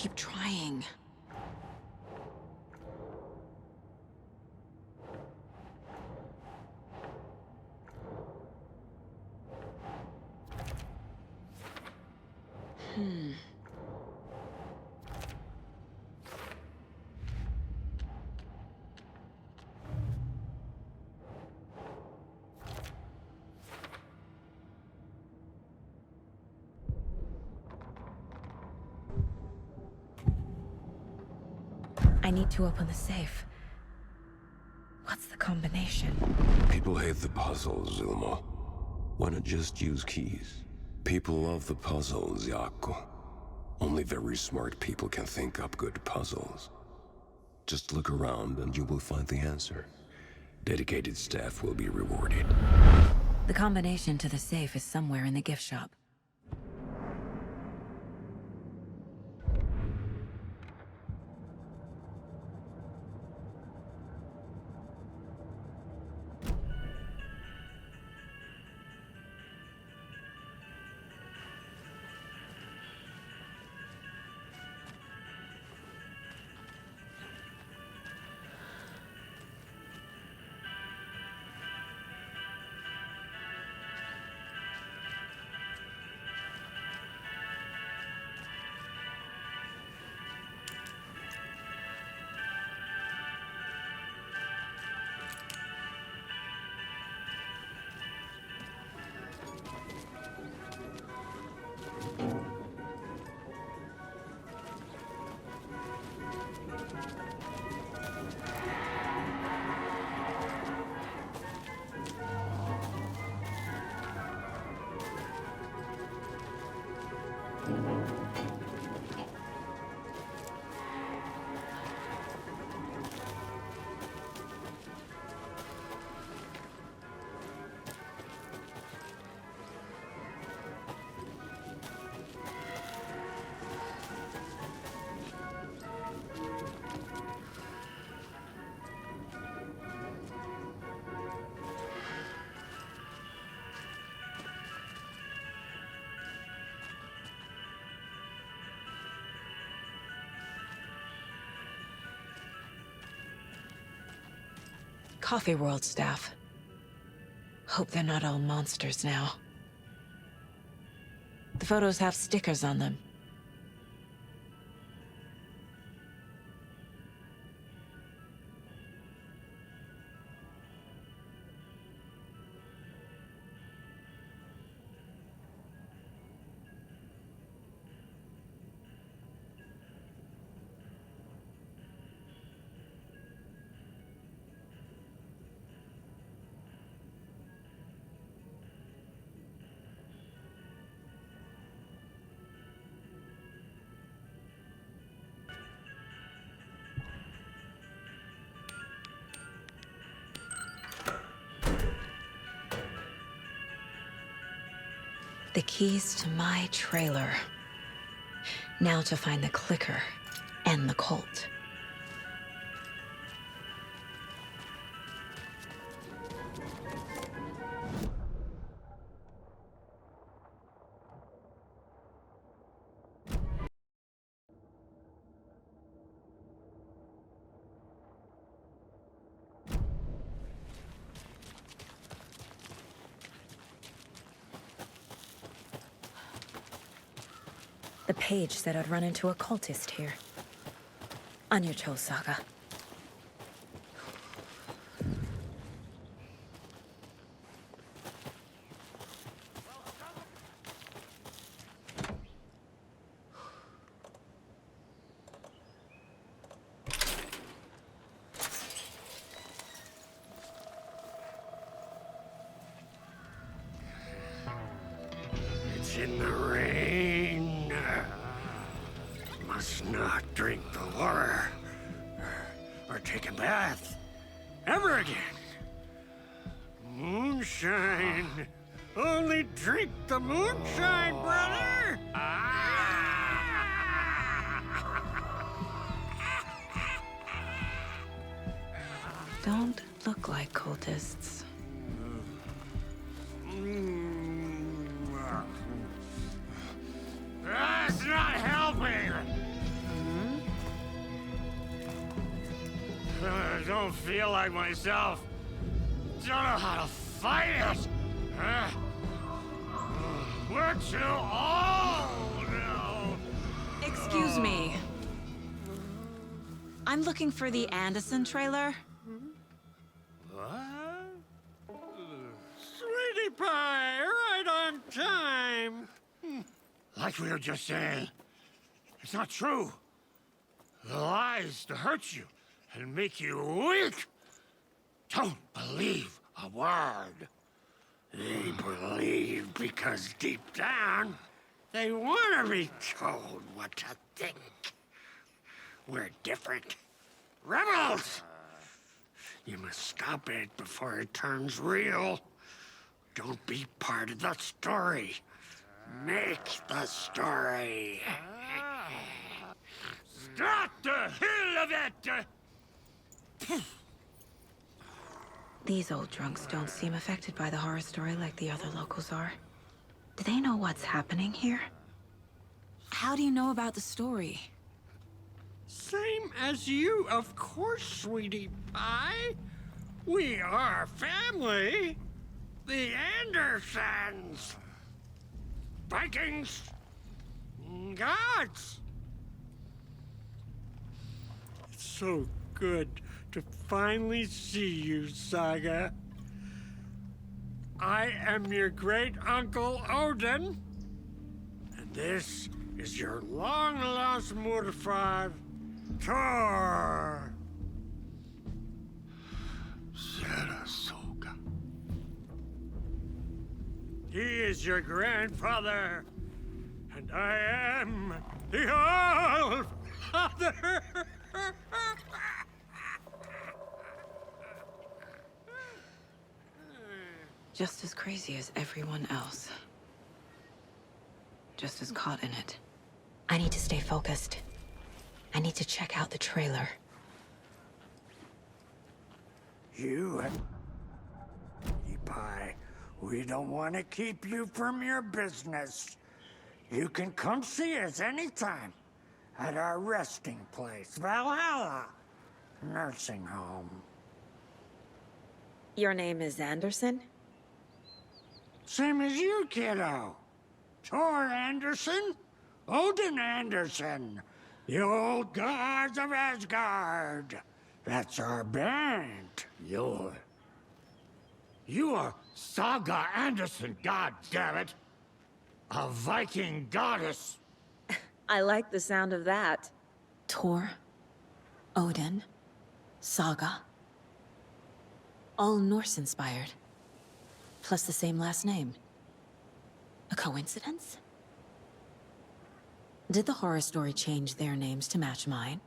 keep trying. I need to open the safe. What's the combination? People hate the puzzles, Ilmo. Why not just use keys? People love the puzzles, Yaku. Only very smart people can think up good puzzles. Just look around and you will find the answer. Dedicated staff will be rewarded. The combination to the safe is somewhere in the gift shop. Coffee World staff. Hope they're not all monsters now. The photos have stickers on them. The keys to my trailer. Now to find the clicker and the Colt. The page said I'd run into a cultist here. On your toes, Saga. It's in the rain. Must not drink the water. Or take a bath. Ever again. Moonshine. Only drink the moonshine, brother! Don't look like cultists. That's not helping! don't feel like myself. Don't know how to fight it. We're too old now. Excuse me. I'm looking for the Anderson trailer. What? Sweetie pie, right on time. Like we were just saying, it's not true. The lies to hurt you and make you weak. Don't believe a word. They believe because deep down, they want to be told what to think. We're different. Rebels! You must stop it before it turns real. Don't be part of the story. Make the story. Stop the hell of it! These old drunks don't seem affected by the horror story like the other locals are. Do they know what's happening here? How do you know about the story? Same as you, of course, sweetie pie. We are family. The Andersons. Vikings. Gods. It's so good to finally see you, Saga. I am your great-uncle Odin. And this is your long-lost Murfar, Thor. Sarasota. He is your grandfather, and I am the All-Father. Just as crazy as everyone else. Just as caught in it. I need to stay focused. I need to check out the trailer. You and Pie, we don't want to keep you from your business. You can come see us anytime at our resting place, Valhalla Nursing Home. Your name is Anderson? Same as you, kiddo. Thor Anderson, Odin Anderson, the old gods of Asgard. That's our band. You are Saga Anderson, goddammit. A Viking goddess. I like the sound of that. Thor, Odin, Saga. All Norse-inspired. Plus the same last name. A coincidence? Did the horror story change their names to match mine?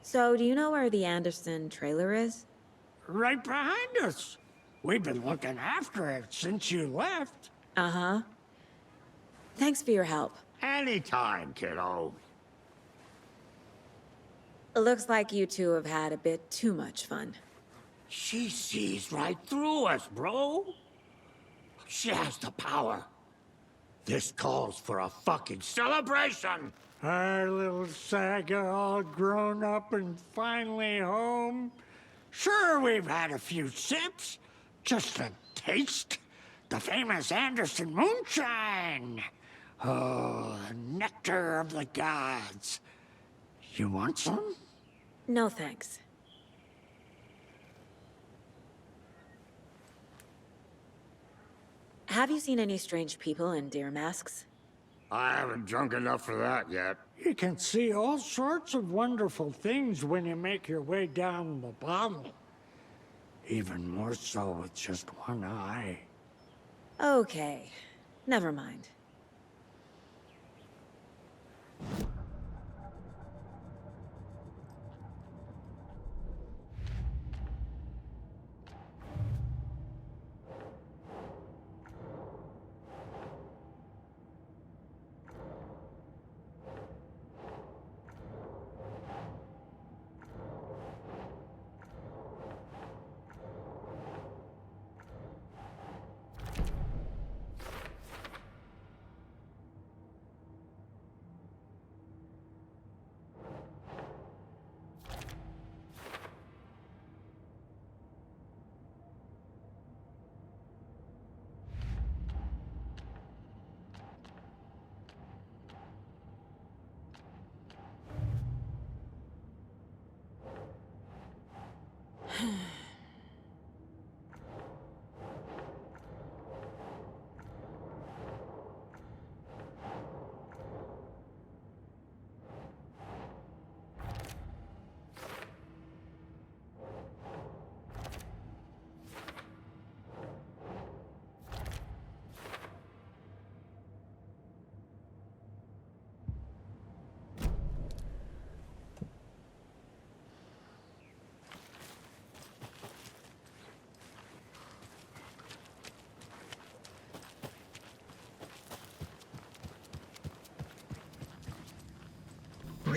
So, do you know where the Anderson trailer is? Right behind us. We've been looking after it since you left. Uh-huh. Thanks for your help. Anytime, kiddo. It looks like you two have had a bit too much fun. She sees right through us, bro. She has the power. This calls for a fucking celebration. Our little Saga all grown up and finally home. Sure, we've had a few sips. Just a taste. The famous Anderson moonshine. Oh, the nectar of the gods. You want some? No thanks. Have you seen any strange people in deer masks? I haven't drunk enough for that yet. You can see all sorts of wonderful things when you make your way down the bottle. Even more so with just one eye. Okay, never mind.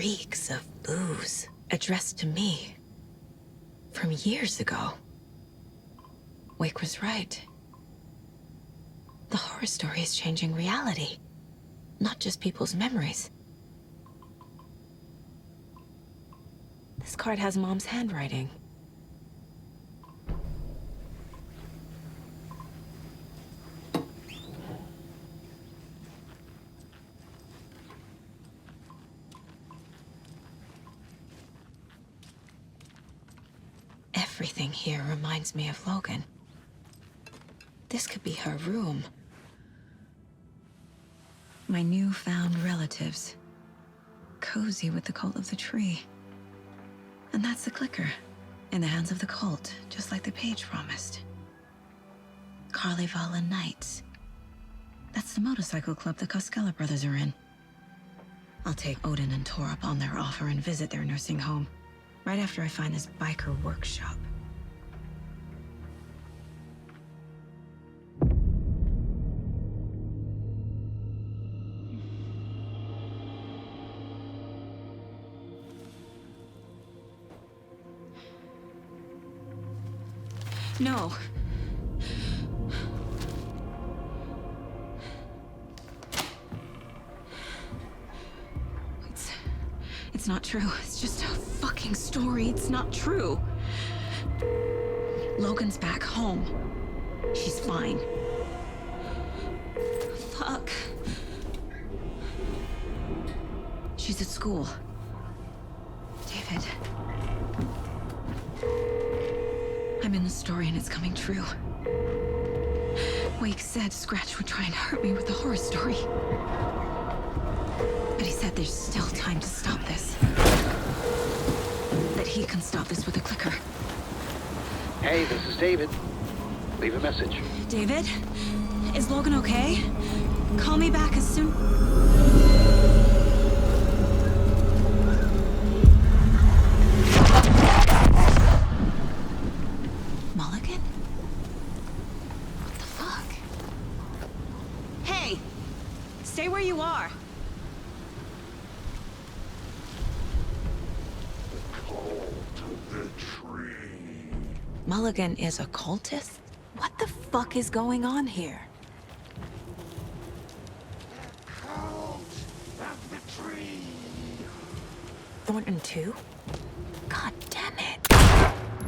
reeks of booze addressed to me from years ago. Wake was right. The horror story is changing reality, not just people's memories. This card has Mom's handwriting. Everything here reminds me of Logan. This could be her room. My newfound relatives. Cozy with the cult of the tree. And that's the clicker. In the hands of the cult, just like the page promised. Carnival and Nights. That's the motorcycle club the Costello brothers are in. I'll take Odin and Tor up on their offer and visit their nursing home. Right after I find this biker workshop. No. It's not true. It's just a fucking story. It's not true. Logan's back home. She's fine. Fuck. She's at school. David. I'm in the story and it's coming true. Wake said Scratch would try and hurt me with the horror story. But he said there's still time to stop this. That he can stop this with a clicker. Hey, this is David. Leave a message. David? Is Logan okay? Call me back as soon... Mulligan? What the fuck? Hey! Stay where you are. Mulligan is a cultist? What the fuck is going on here? Cult of the tree. Thornton too? God damn it.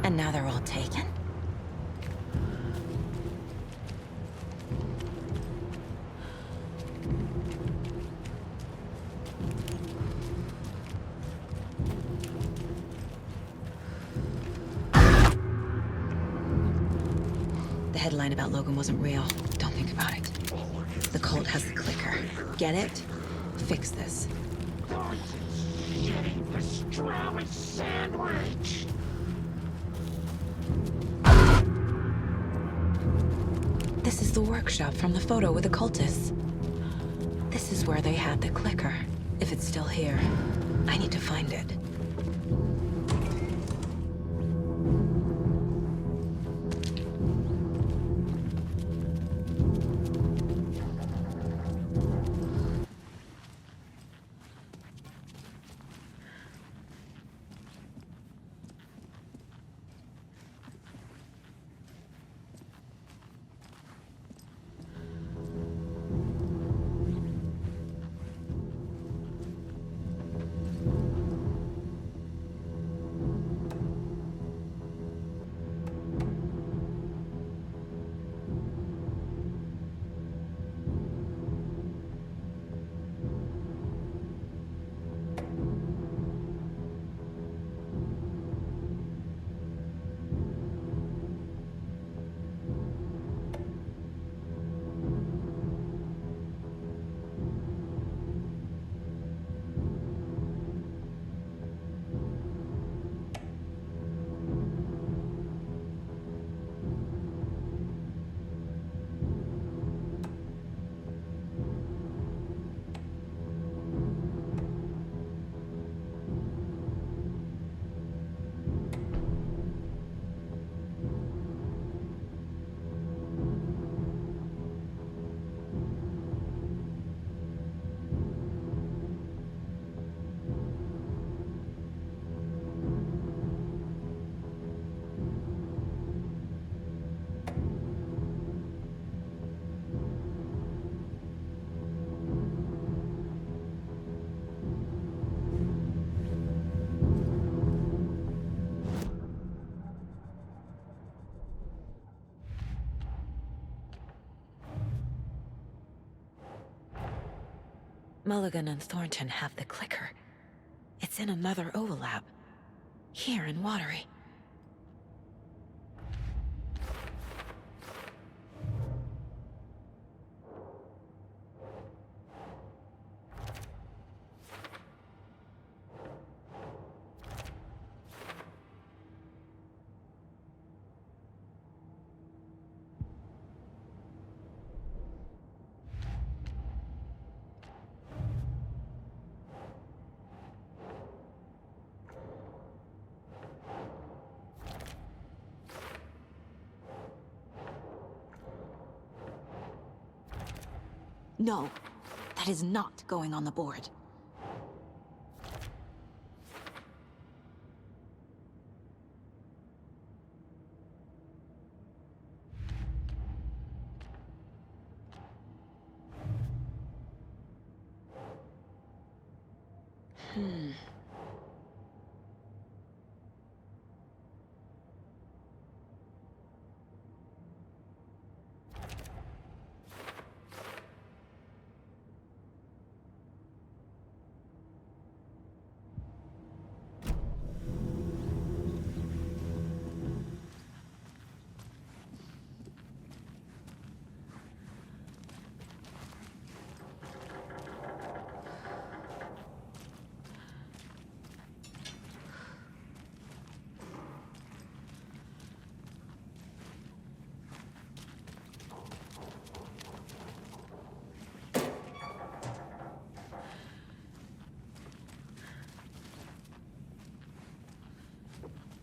And now they're all taken? The headline about Logan wasn't real. Don't think about it. The cult has the clicker. Get it? Fix this. Getting pastrami sandwich. This is the workshop from the photo with the cultists. This is where they had the clicker. If it's still here, I need to find it. Mulligan and Thornton have the clicker. It's in another overlap. Here in Watery. No, that is not going on the board.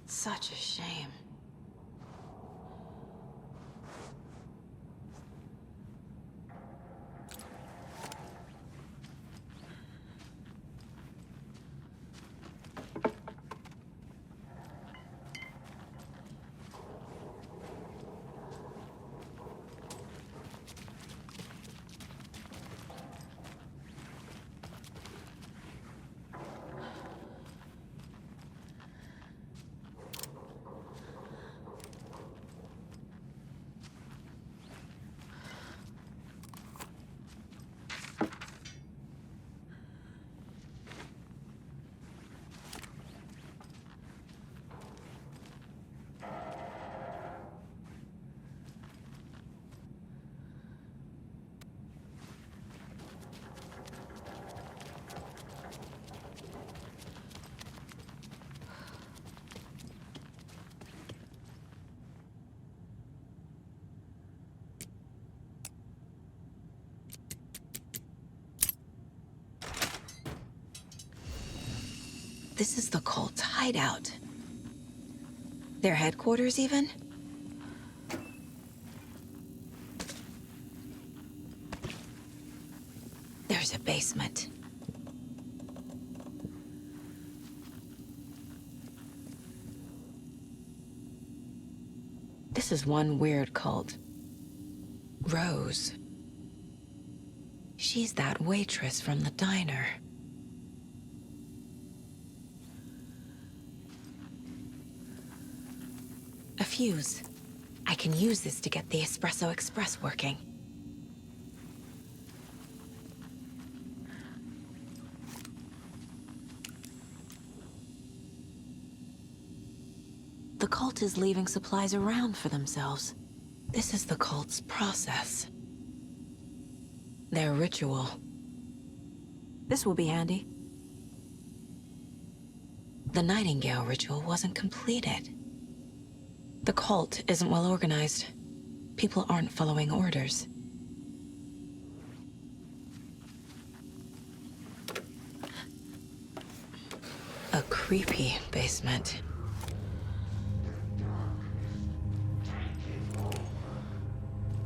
Such a shame. This is the cult's hideout. Their headquarters, even? There's a basement. This is one weird cult. Rose. She's that waitress from the diner. A fuse. I can use this to get the Espresso Express working. The cult is leaving supplies around for themselves. This is the cult's process. Their ritual. This will be handy. The Nightingale ritual wasn't completed. The cult isn't well organized. People aren't following orders. A creepy basement.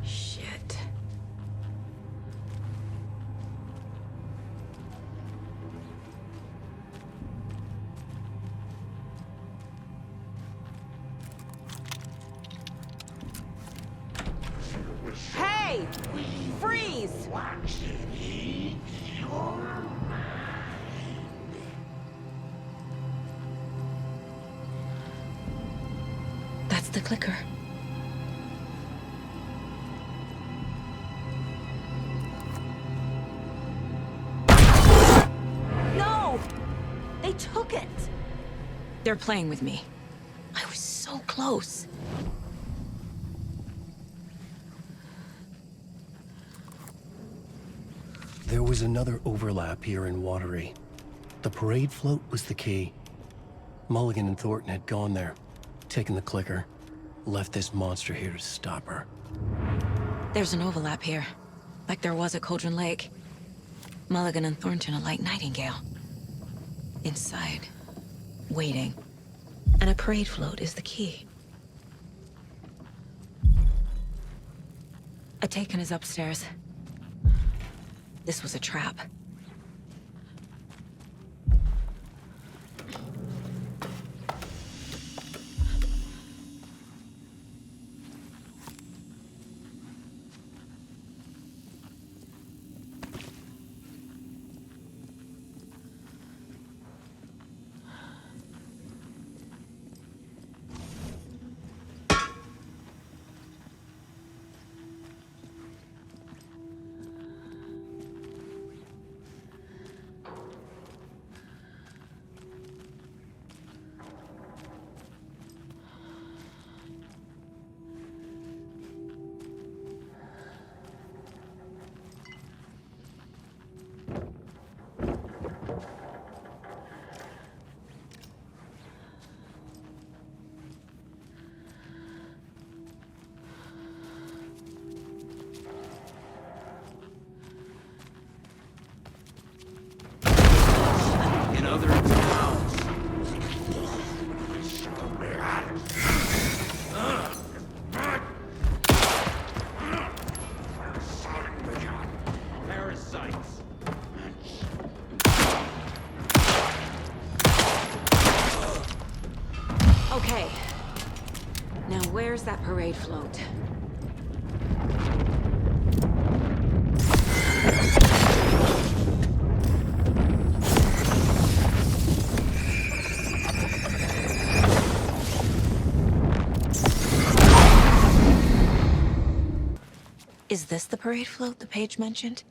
Shit. Hey! Freeze! That's the clicker. They're playing with me. I was so close. There was another overlap here in Watery. The parade float was the key. Mulligan and Thornton had gone there, taken the clicker, left this monster here to stop her. There's an overlap here, like there was at Cauldron Lake. Mulligan and Thornton are like Nightingale. Inside, waiting. And a parade float is the key. Atakan is upstairs. This was a trap. In other towns. Parasites. Okay. Now where's that parade float? Is this the parade float the page mentioned?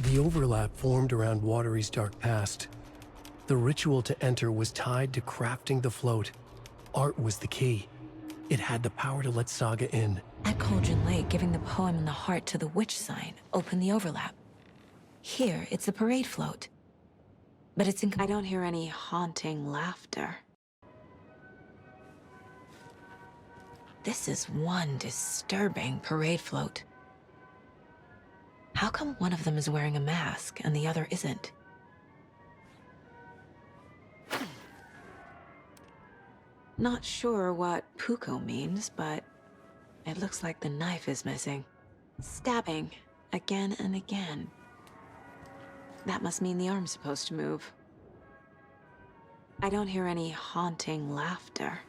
The overlap formed around Watery's dark past. The ritual to enter was tied to crafting the float. Art was the key. It had the power to let Saga in. At Cauldron Lake, giving the poem and the heart to the witch sign opened the overlap. Here, it's the parade float. But it's in... I don't hear any haunting laughter. This is one disturbing parade float. How come one of them is wearing a mask and the other isn't? Not sure what Puko means, but it looks like the knife is missing. Stabbing again and again. That must mean the arm's supposed to move. I don't hear any haunting laughter.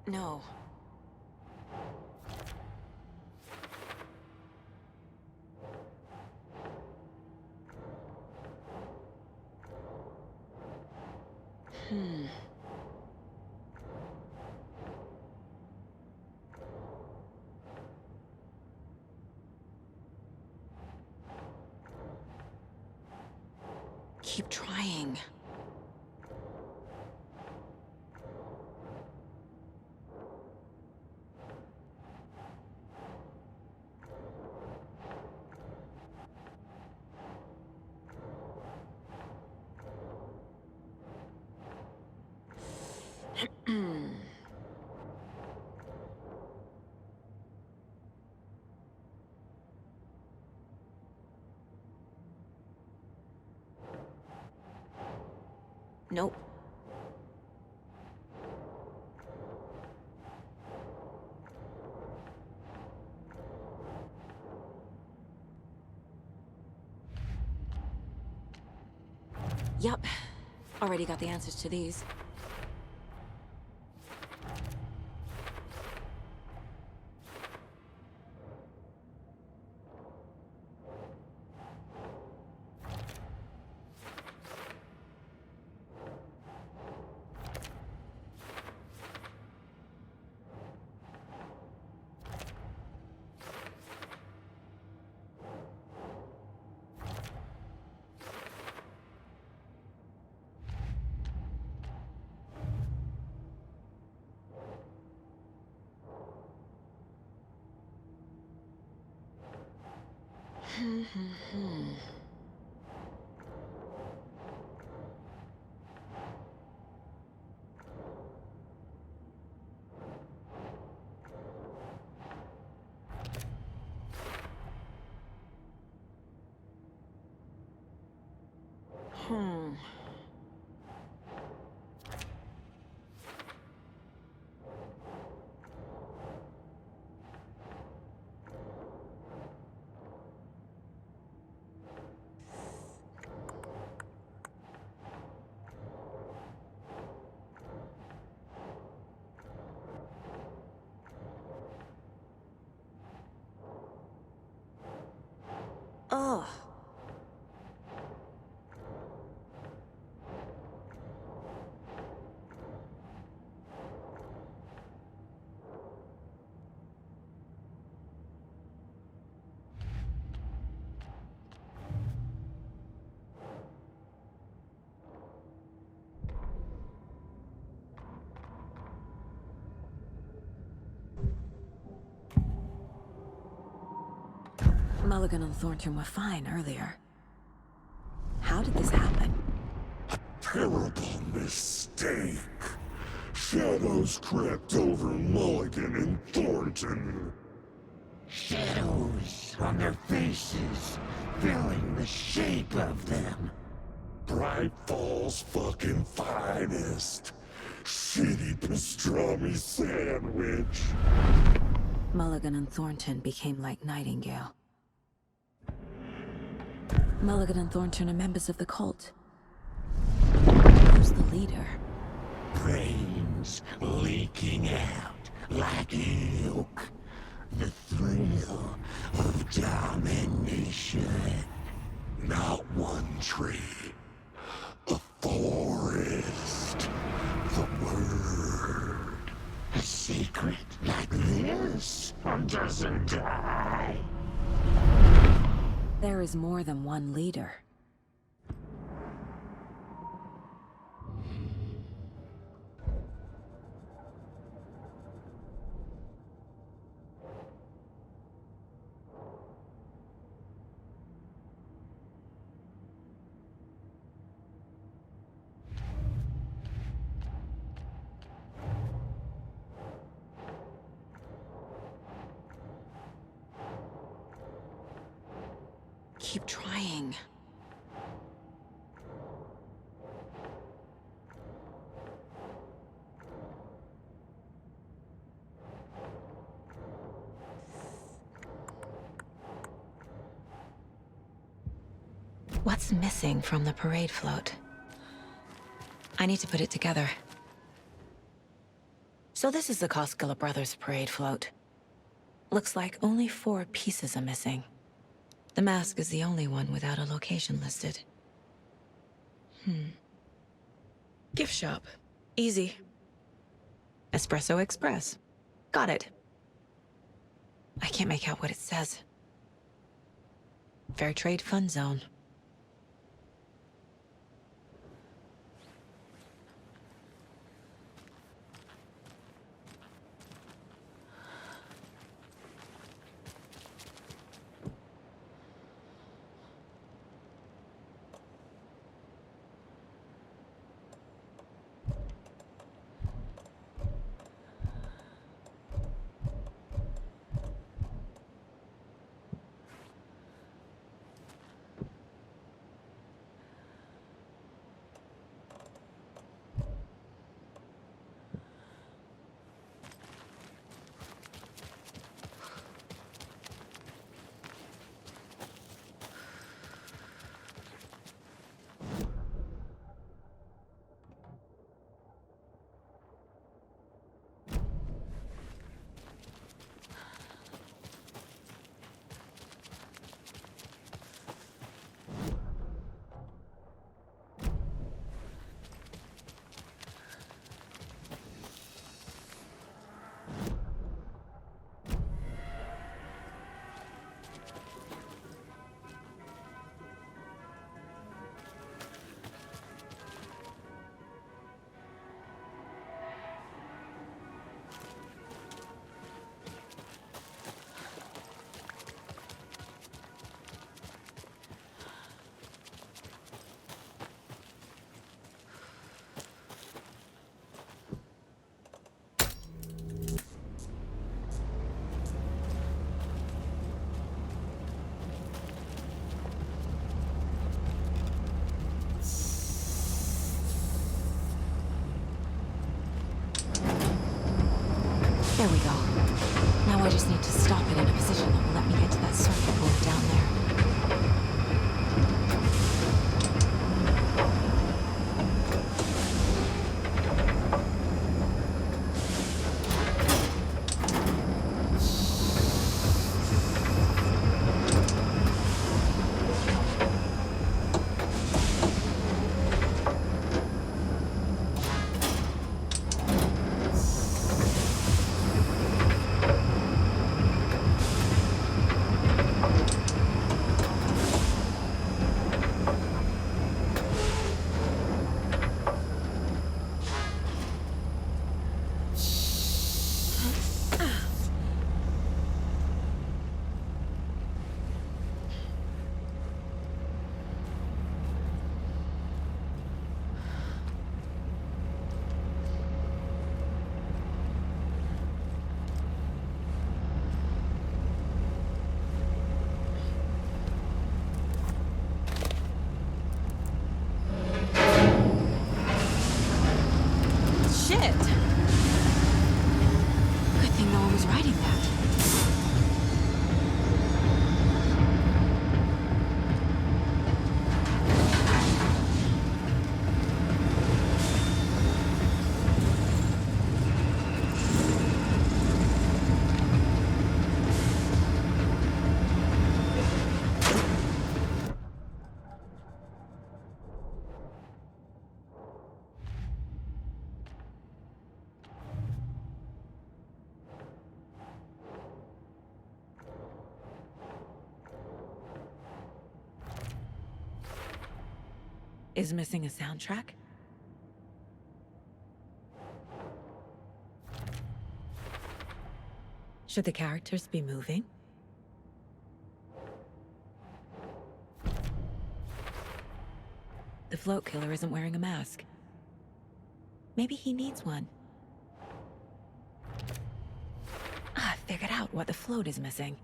No. Keep trying. Nope. Yup. Already got the answers to these. Ugh. Mulligan and Thornton were fine earlier. How did this happen? Terrible mistake. Shadows crept over Mulligan and Thornton. Shadows on their faces, filling the shape of them. Bright Falls fucking finest. Shitty pastrami sandwich. Mulligan and Thornton became like Nightingale. Mulligan and Thornton are members of the cult. Who's the leader? Brains leaking out like milk. The thrill of domination. Not one tree. A forest. The word. A secret like this doesn't die. There is more than one leader. Keep trying. What's missing from the parade float? I need to put it together. So this is the Koskela Brothers parade float. Looks like only 4 pieces are missing. The mask is the only one without a location listed. Gift shop. Easy. Espresso Express. Got it. I can't make out what it says. Fair Trade Fund Zone. There we go. Now I just need to stop it in a position that will let me get to that circuit board down there. Shit! Good thing no one was riding that. Is missing a soundtrack? Should the characters be moving? The float killer isn't wearing a mask. Maybe he needs one. I figured out what the float is missing.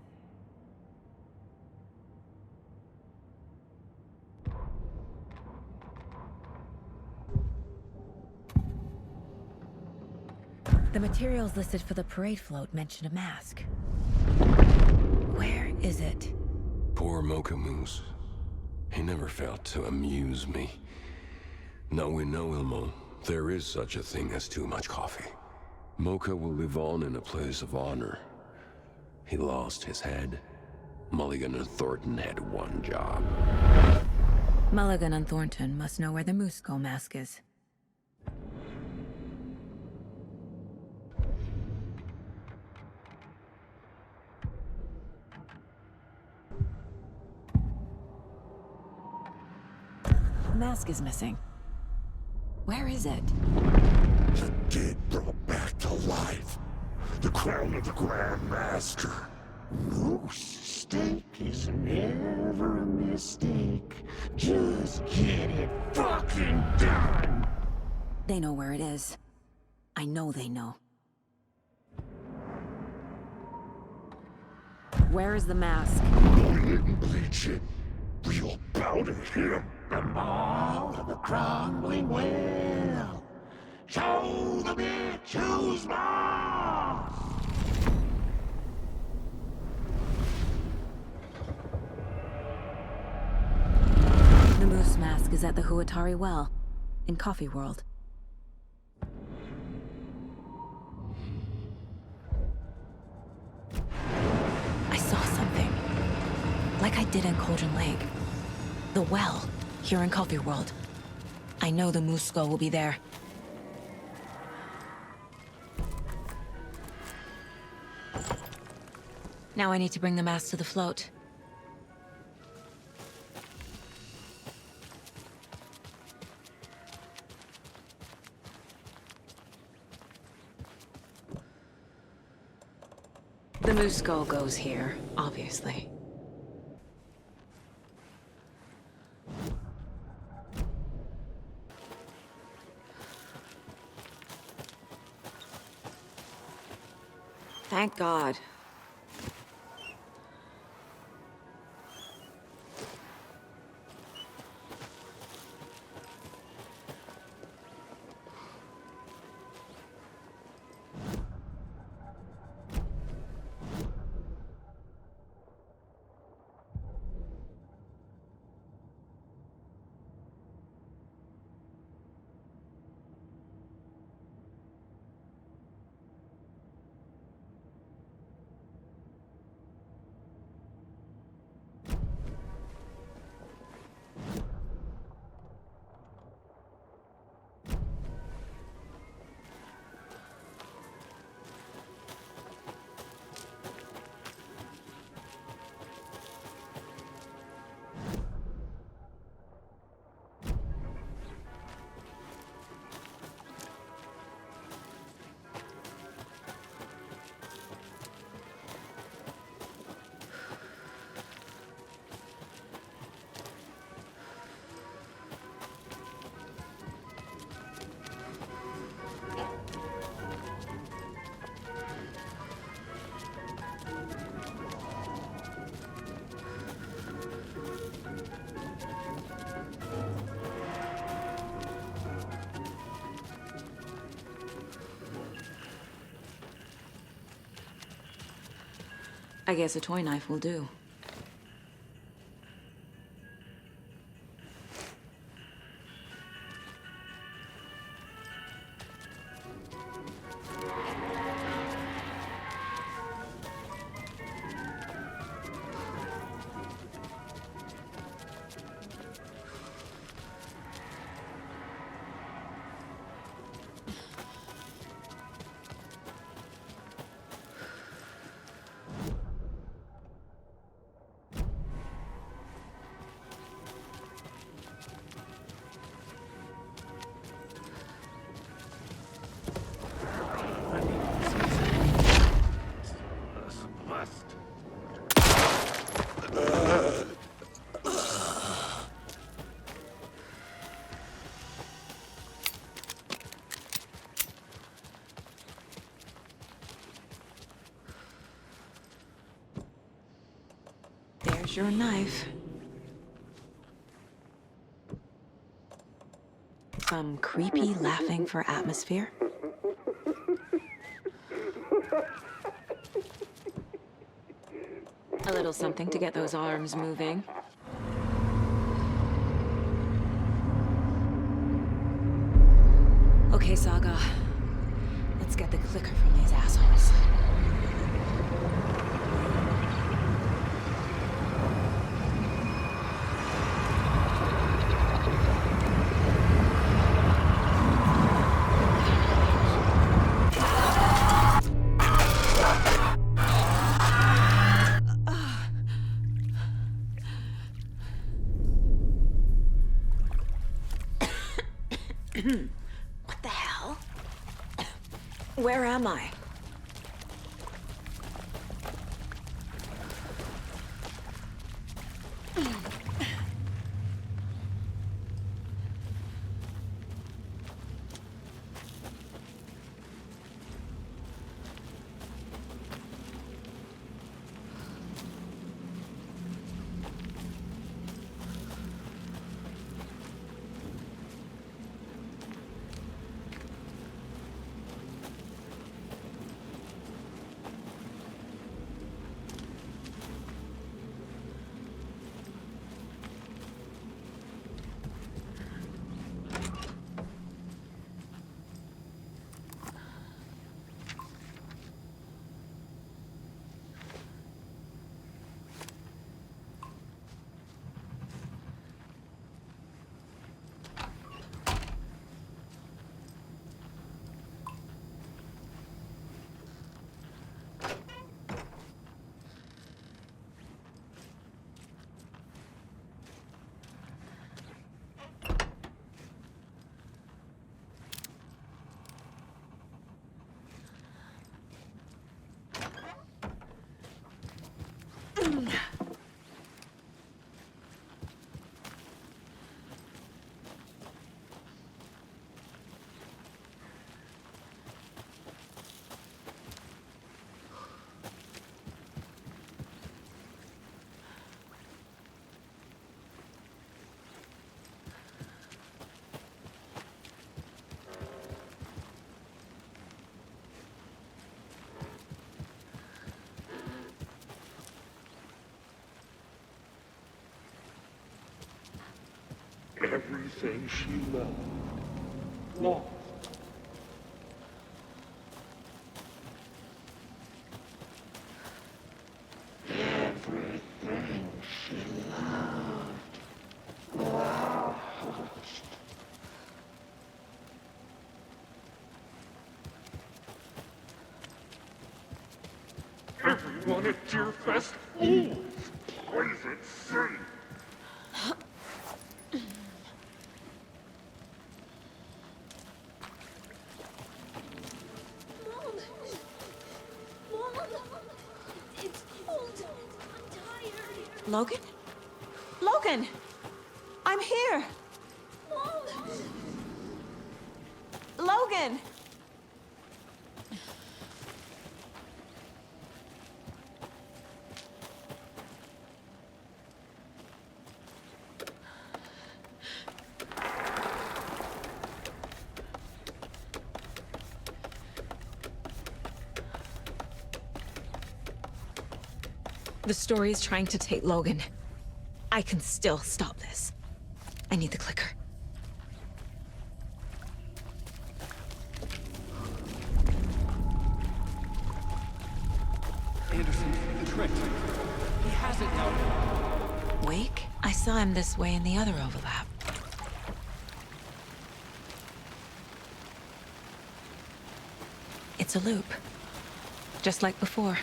The materials listed for the parade float mention a mask. Where is it? Poor Mocha Moose. He never failed to amuse me. Now we know, Ilmo, there is such a thing as too much coffee. Mocha will live on in a place of honor. He lost his head. Mulligan and Thornton had one job. Mulligan and Thornton must know where the Moose Skull mask is. The mask is missing. Where is it? The dead brought back to life. The crown of the Grand Master. Moose steak is never a mistake. Just get it fucking done. They know where it is. I know they know. Where is the mask? Go ahead and bleach it. We'll bow to him. The maw of the crumbling well. Show the bitch who's boss. The Moose mask is at the Huatari Well, in Coffee World. I saw something. Like I did in Cauldron Lake. The well, here in Coffee World. I know the Moose Skull will be there. Now I need to bring the mask to the float. The Moose Skull goes here, obviously. Thank God. I guess a toy knife will do. There's your knife. Some creepy laughing for atmosphere. A little something to get those arms moving. Okay, Saga. Let's get the clicker from these assholes. What the hell? Where am I? Everything she loved, lost. Everything she loved, lost. Everyone at Deerfest always plays it safe. Logan? Logan! I'm here! Logan! The story is trying to take Logan. I can still stop this. I need the clicker. Anderson, the crypt. He has it now. Wake? I saw him this way in the other overlap. It's a loop. Just like before.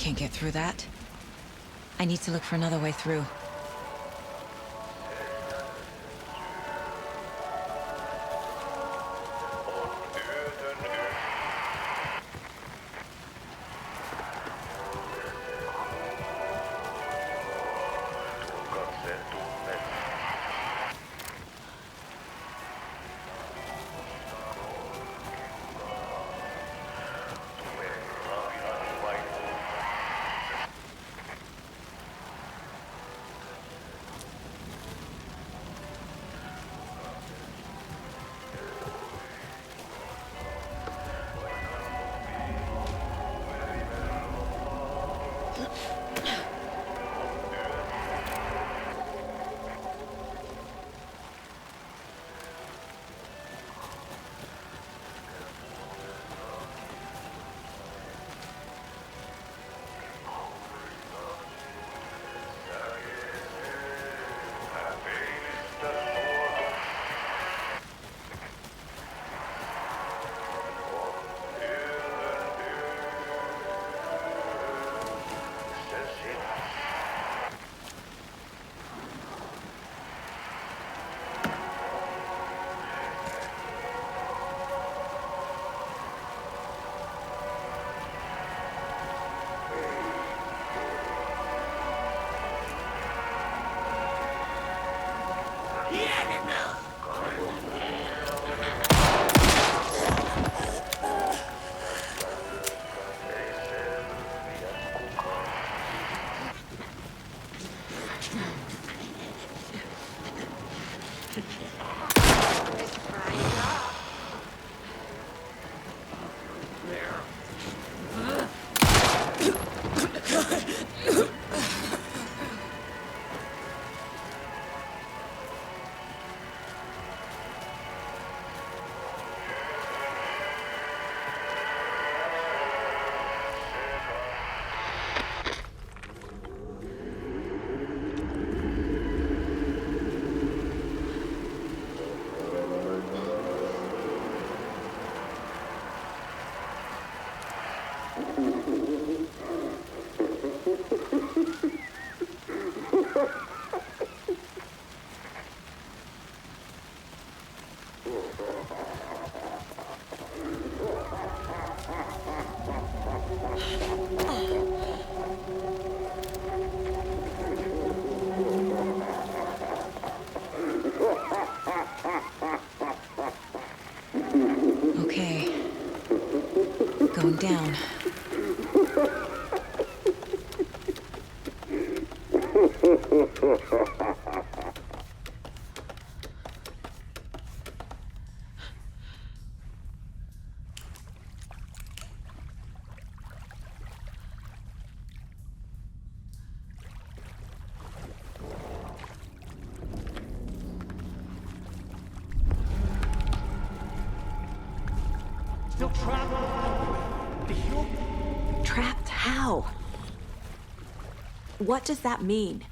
Can't get through that. I need to look for another way through. Going down. still trapped. The heel. Trapped how? What does that mean?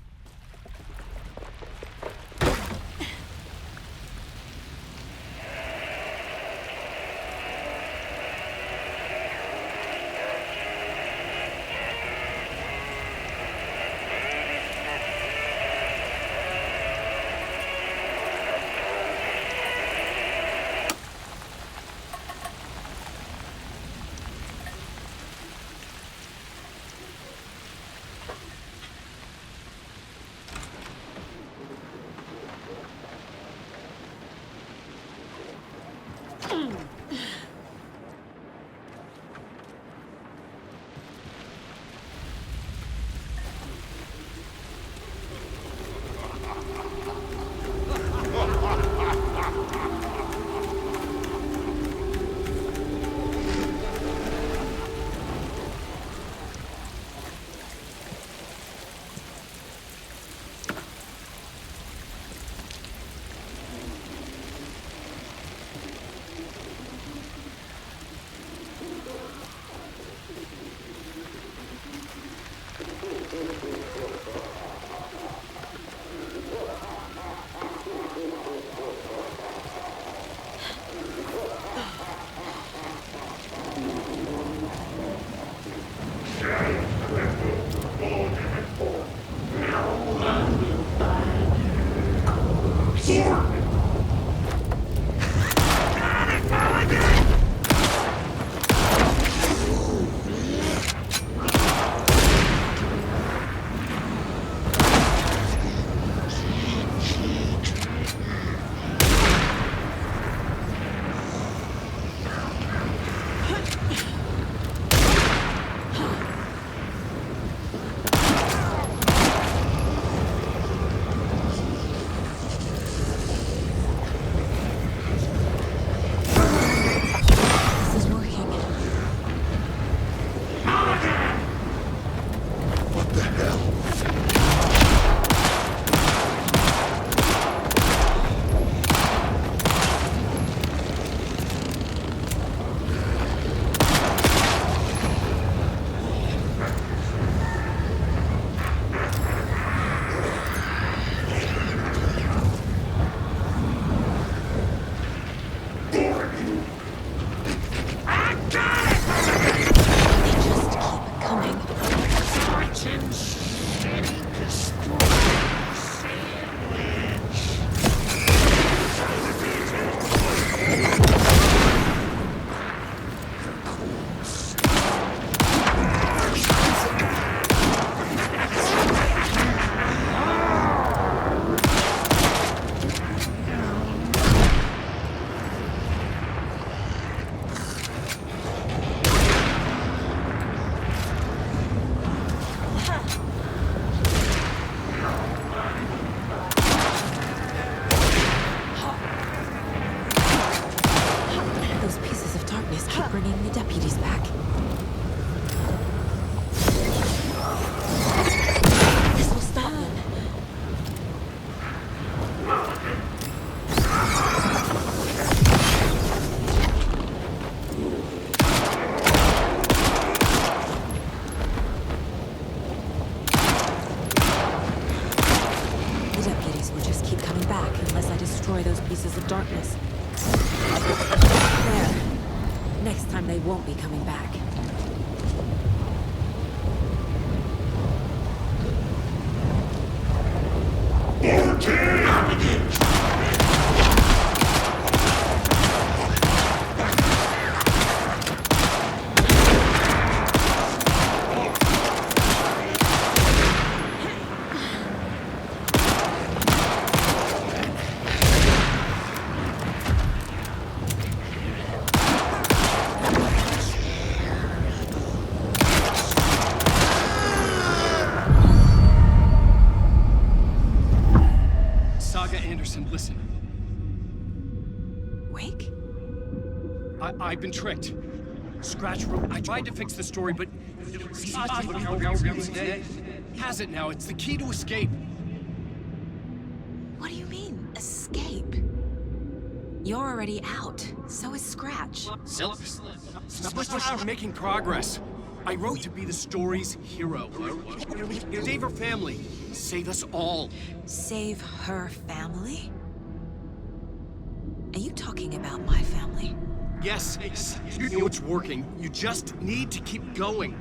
darkness. There. Next time they won't be coming back. Saga Anderson, listen. Wake? I've been tricked. Scratch wrote. I tried to fix the story, but has it now. It's the key to escape. What do you mean, escape? You're already out. So is Scratch. We're making progress. I wrote to be the story's hero. Save her family. Save us all. Save her family? Are you talking about my family? Yes, you know it's working. You just need to keep going.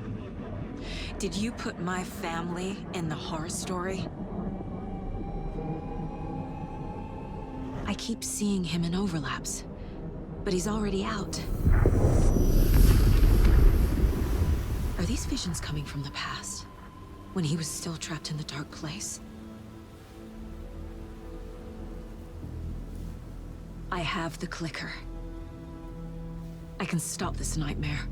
Did you put my family in the horror story? I keep seeing him in overlaps, but he's already out. Are these visions coming from the past, when he was still trapped in the dark place? I have the clicker. I can stop this nightmare.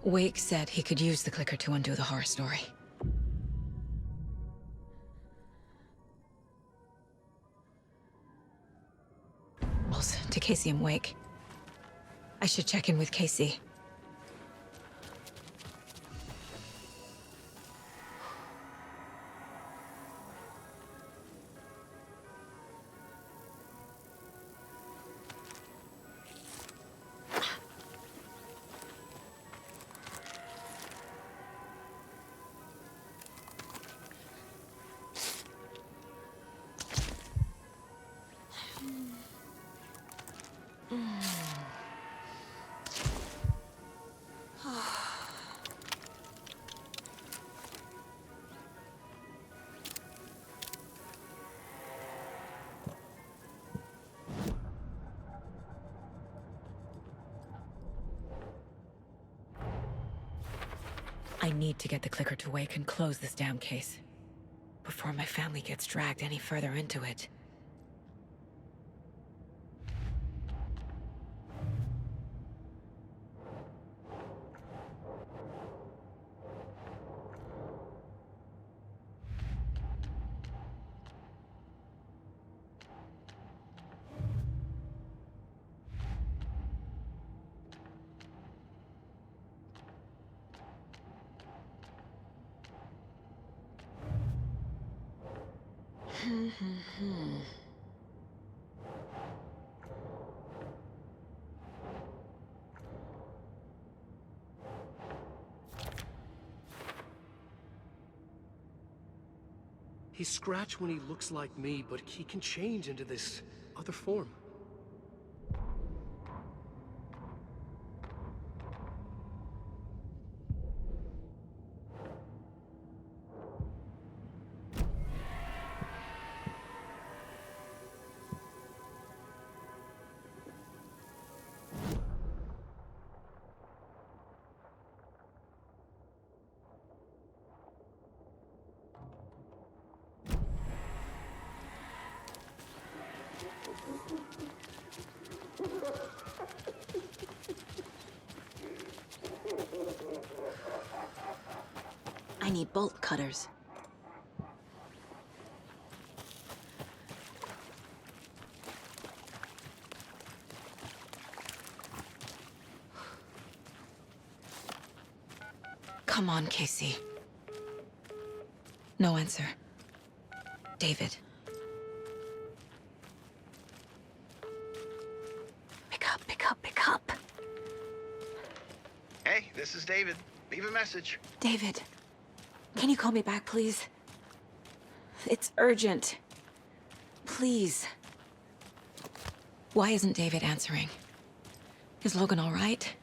Wake said he could use the clicker to undo the horror story. To Casey and Wake. I should check in with Casey. I need to get the clicker to Wake and close this damn case before my family gets dragged any further into it. He's Scratch when he looks like me, but he can change into this other form. I need bolt cutters. Come on, Casey. No answer. David. Pick up, pick up, pick up. Hey, this is David. Leave a message. David, can you call me back, please? It's urgent. Please. Why isn't David answering? Is Logan all right?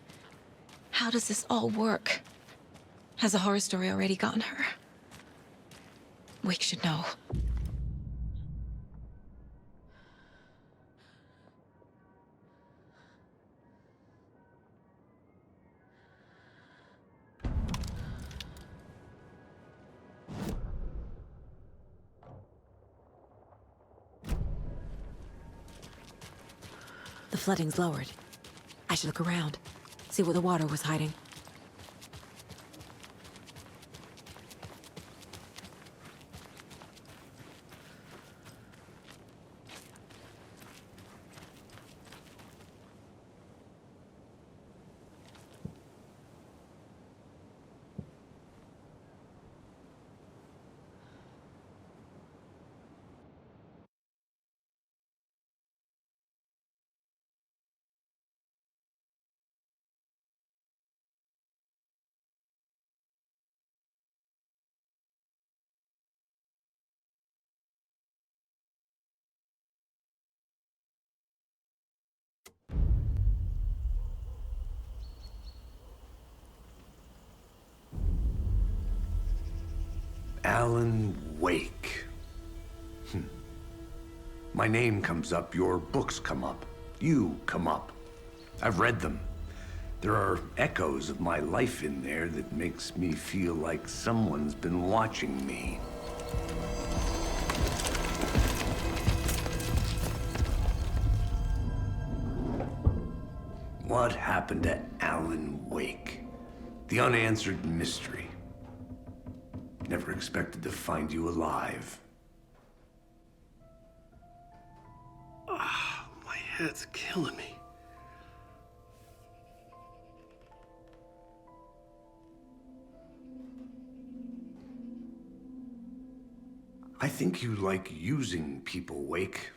How does this all work? Has the horror story already gotten her? Wake should know. The flooding's lowered. I should look around. See what the water was hiding. Alan Wake. My name comes up, your books come up, you come up. I've read them. There are echoes of my life in there that makes me feel like someone's been watching me. What happened to Alan Wake? The unanswered mystery. Never expected to find you alive. My head's killing me. I think you like using people, Wake.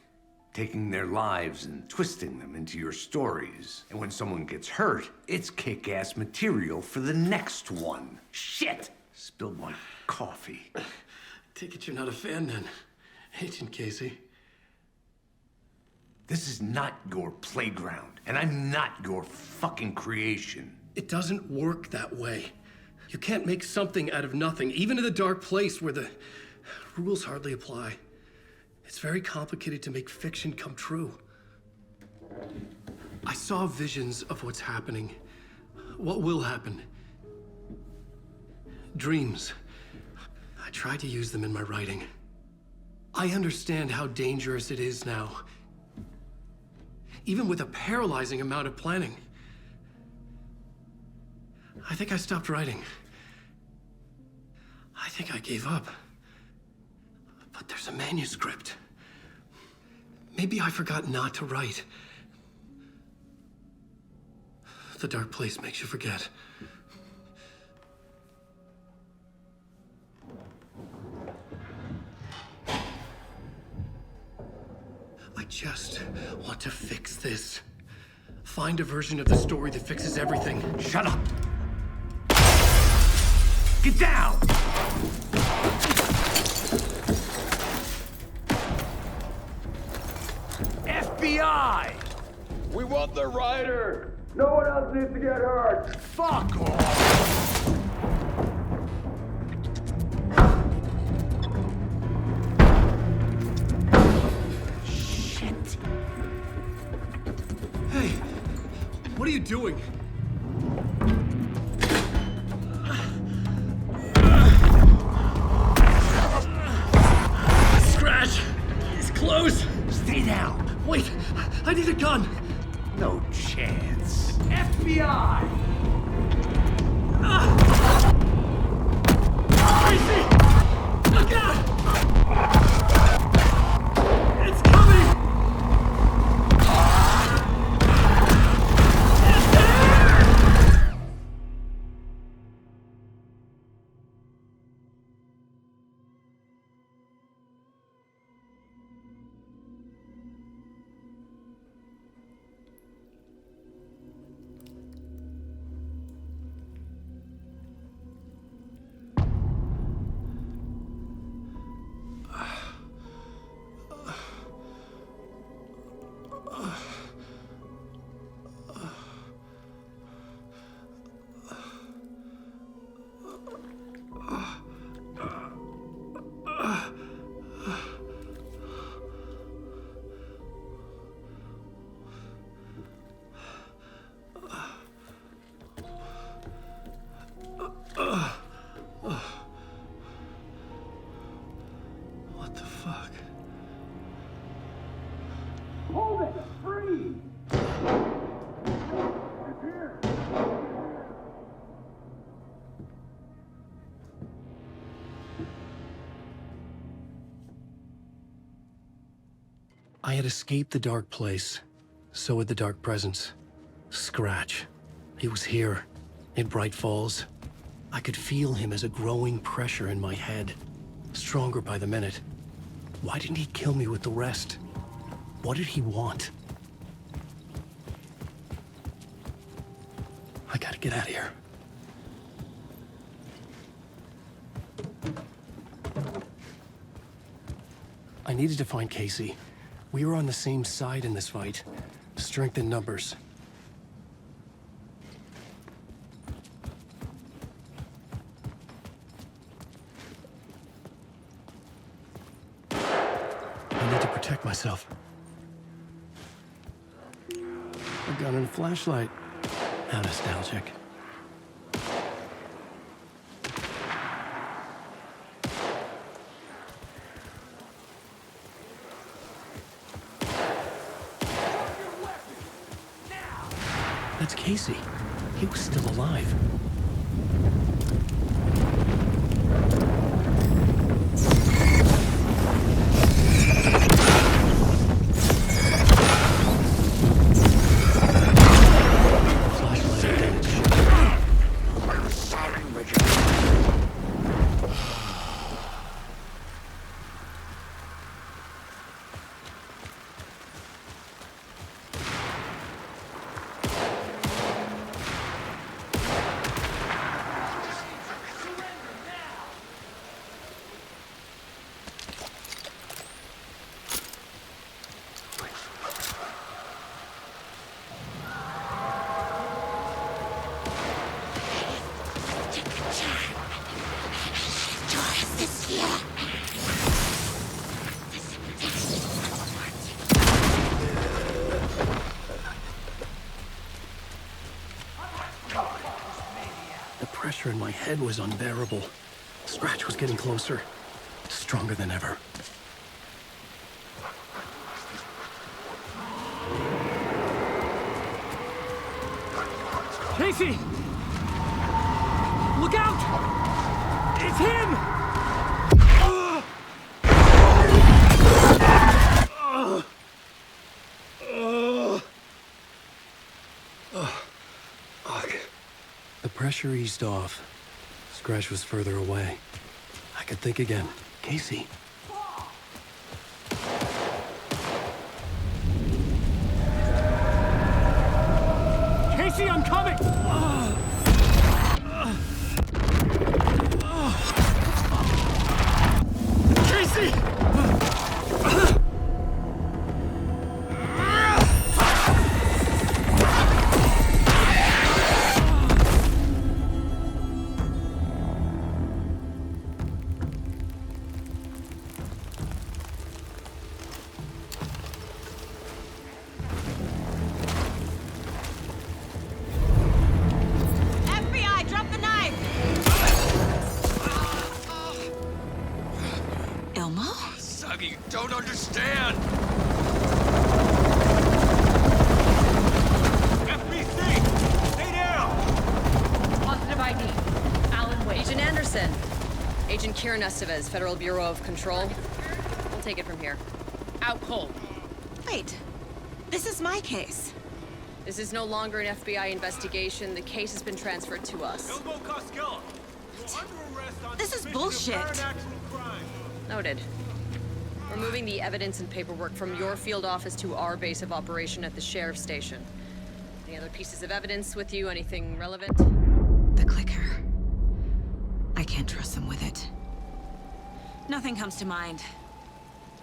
Taking their lives and twisting them into your stories. And when someone gets hurt, it's kick-ass material for the next one. Shit! Spilled my coffee. Take it you're not a fan then, Agent Casey. This is not your playground, and I'm not your fucking creation. It doesn't work that way. You can't make something out of nothing, even in the dark place where the rules hardly apply. It's very complicated to make fiction come true. I saw visions of what's happening, what will happen. Dreams. I tried to use them in my writing. I understand how dangerous it is now, even with a paralyzing amount of planning. I think I stopped writing. I think I gave up. But there's a manuscript. Maybe I forgot not to write. The dark place makes you forget. I just want to fix this. Find a version of the story that fixes everything. Shut up! Get down! FBI! We want the writer! No one else needs to get hurt! Fuck off! Shit! Hey, what are you doing? Scratch! He's close! Stay down! Wait, I need a gun! No chance. FBI! Casey! Look out! It's coming! It's there! I had escaped the dark place. So had the dark presence. Scratch. He was here, in Bright Falls. I could feel him as a growing pressure in my head. Stronger by the minute. Why didn't he kill me with the rest? What did he want? I gotta get out of here. I needed to find Casey. We were on the same side in this fight. Strength in numbers. I need to protect myself. A gun and a flashlight. How nostalgic. That's Casey. He was still alive. The pressure in my head was unbearable. Scratch was getting closer. Stronger than ever. Casey! Look out! It's him! The pressure eased off. Scratch was further away. I could think again. Casey. Casey, I'm coming! Casey! FBI, drop the knife! Elmo? Saga, you don't understand! FBC! Stay down! Positive ID. Alan Wade. Agent Anderson. Agent Kieran Estevez, Federal Bureau of Control. We'll take it from here. Out cold. Wait. This is my case. This is no longer an FBI investigation. The case has been transferred to us. Elmo Costello, you're under arrest on This is suspicion of bullshit. paranatural crime. Noted. We're moving the evidence and paperwork from your field office to our base of operation at the sheriff's station. Any other pieces of evidence with you? Anything relevant? The clicker. I can't trust them with it. Nothing comes to mind.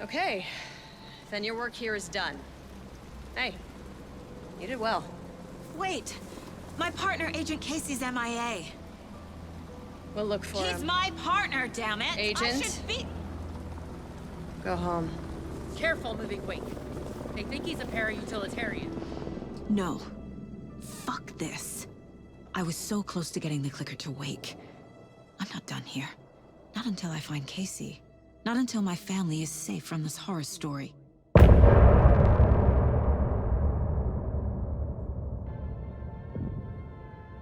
Okay. Then your work here is done. Hey, you did well. Wait. My partner, Agent Casey's MIA. We'll look for him. He's my partner, damn it! Agent? I should be... Go home. Careful moving Wake. They think he's a para-utilitarian. No. Fuck this. I was so close to getting the clicker to Wake. I'm not done here. Not until I find Casey. Not until my family is safe from this horror story.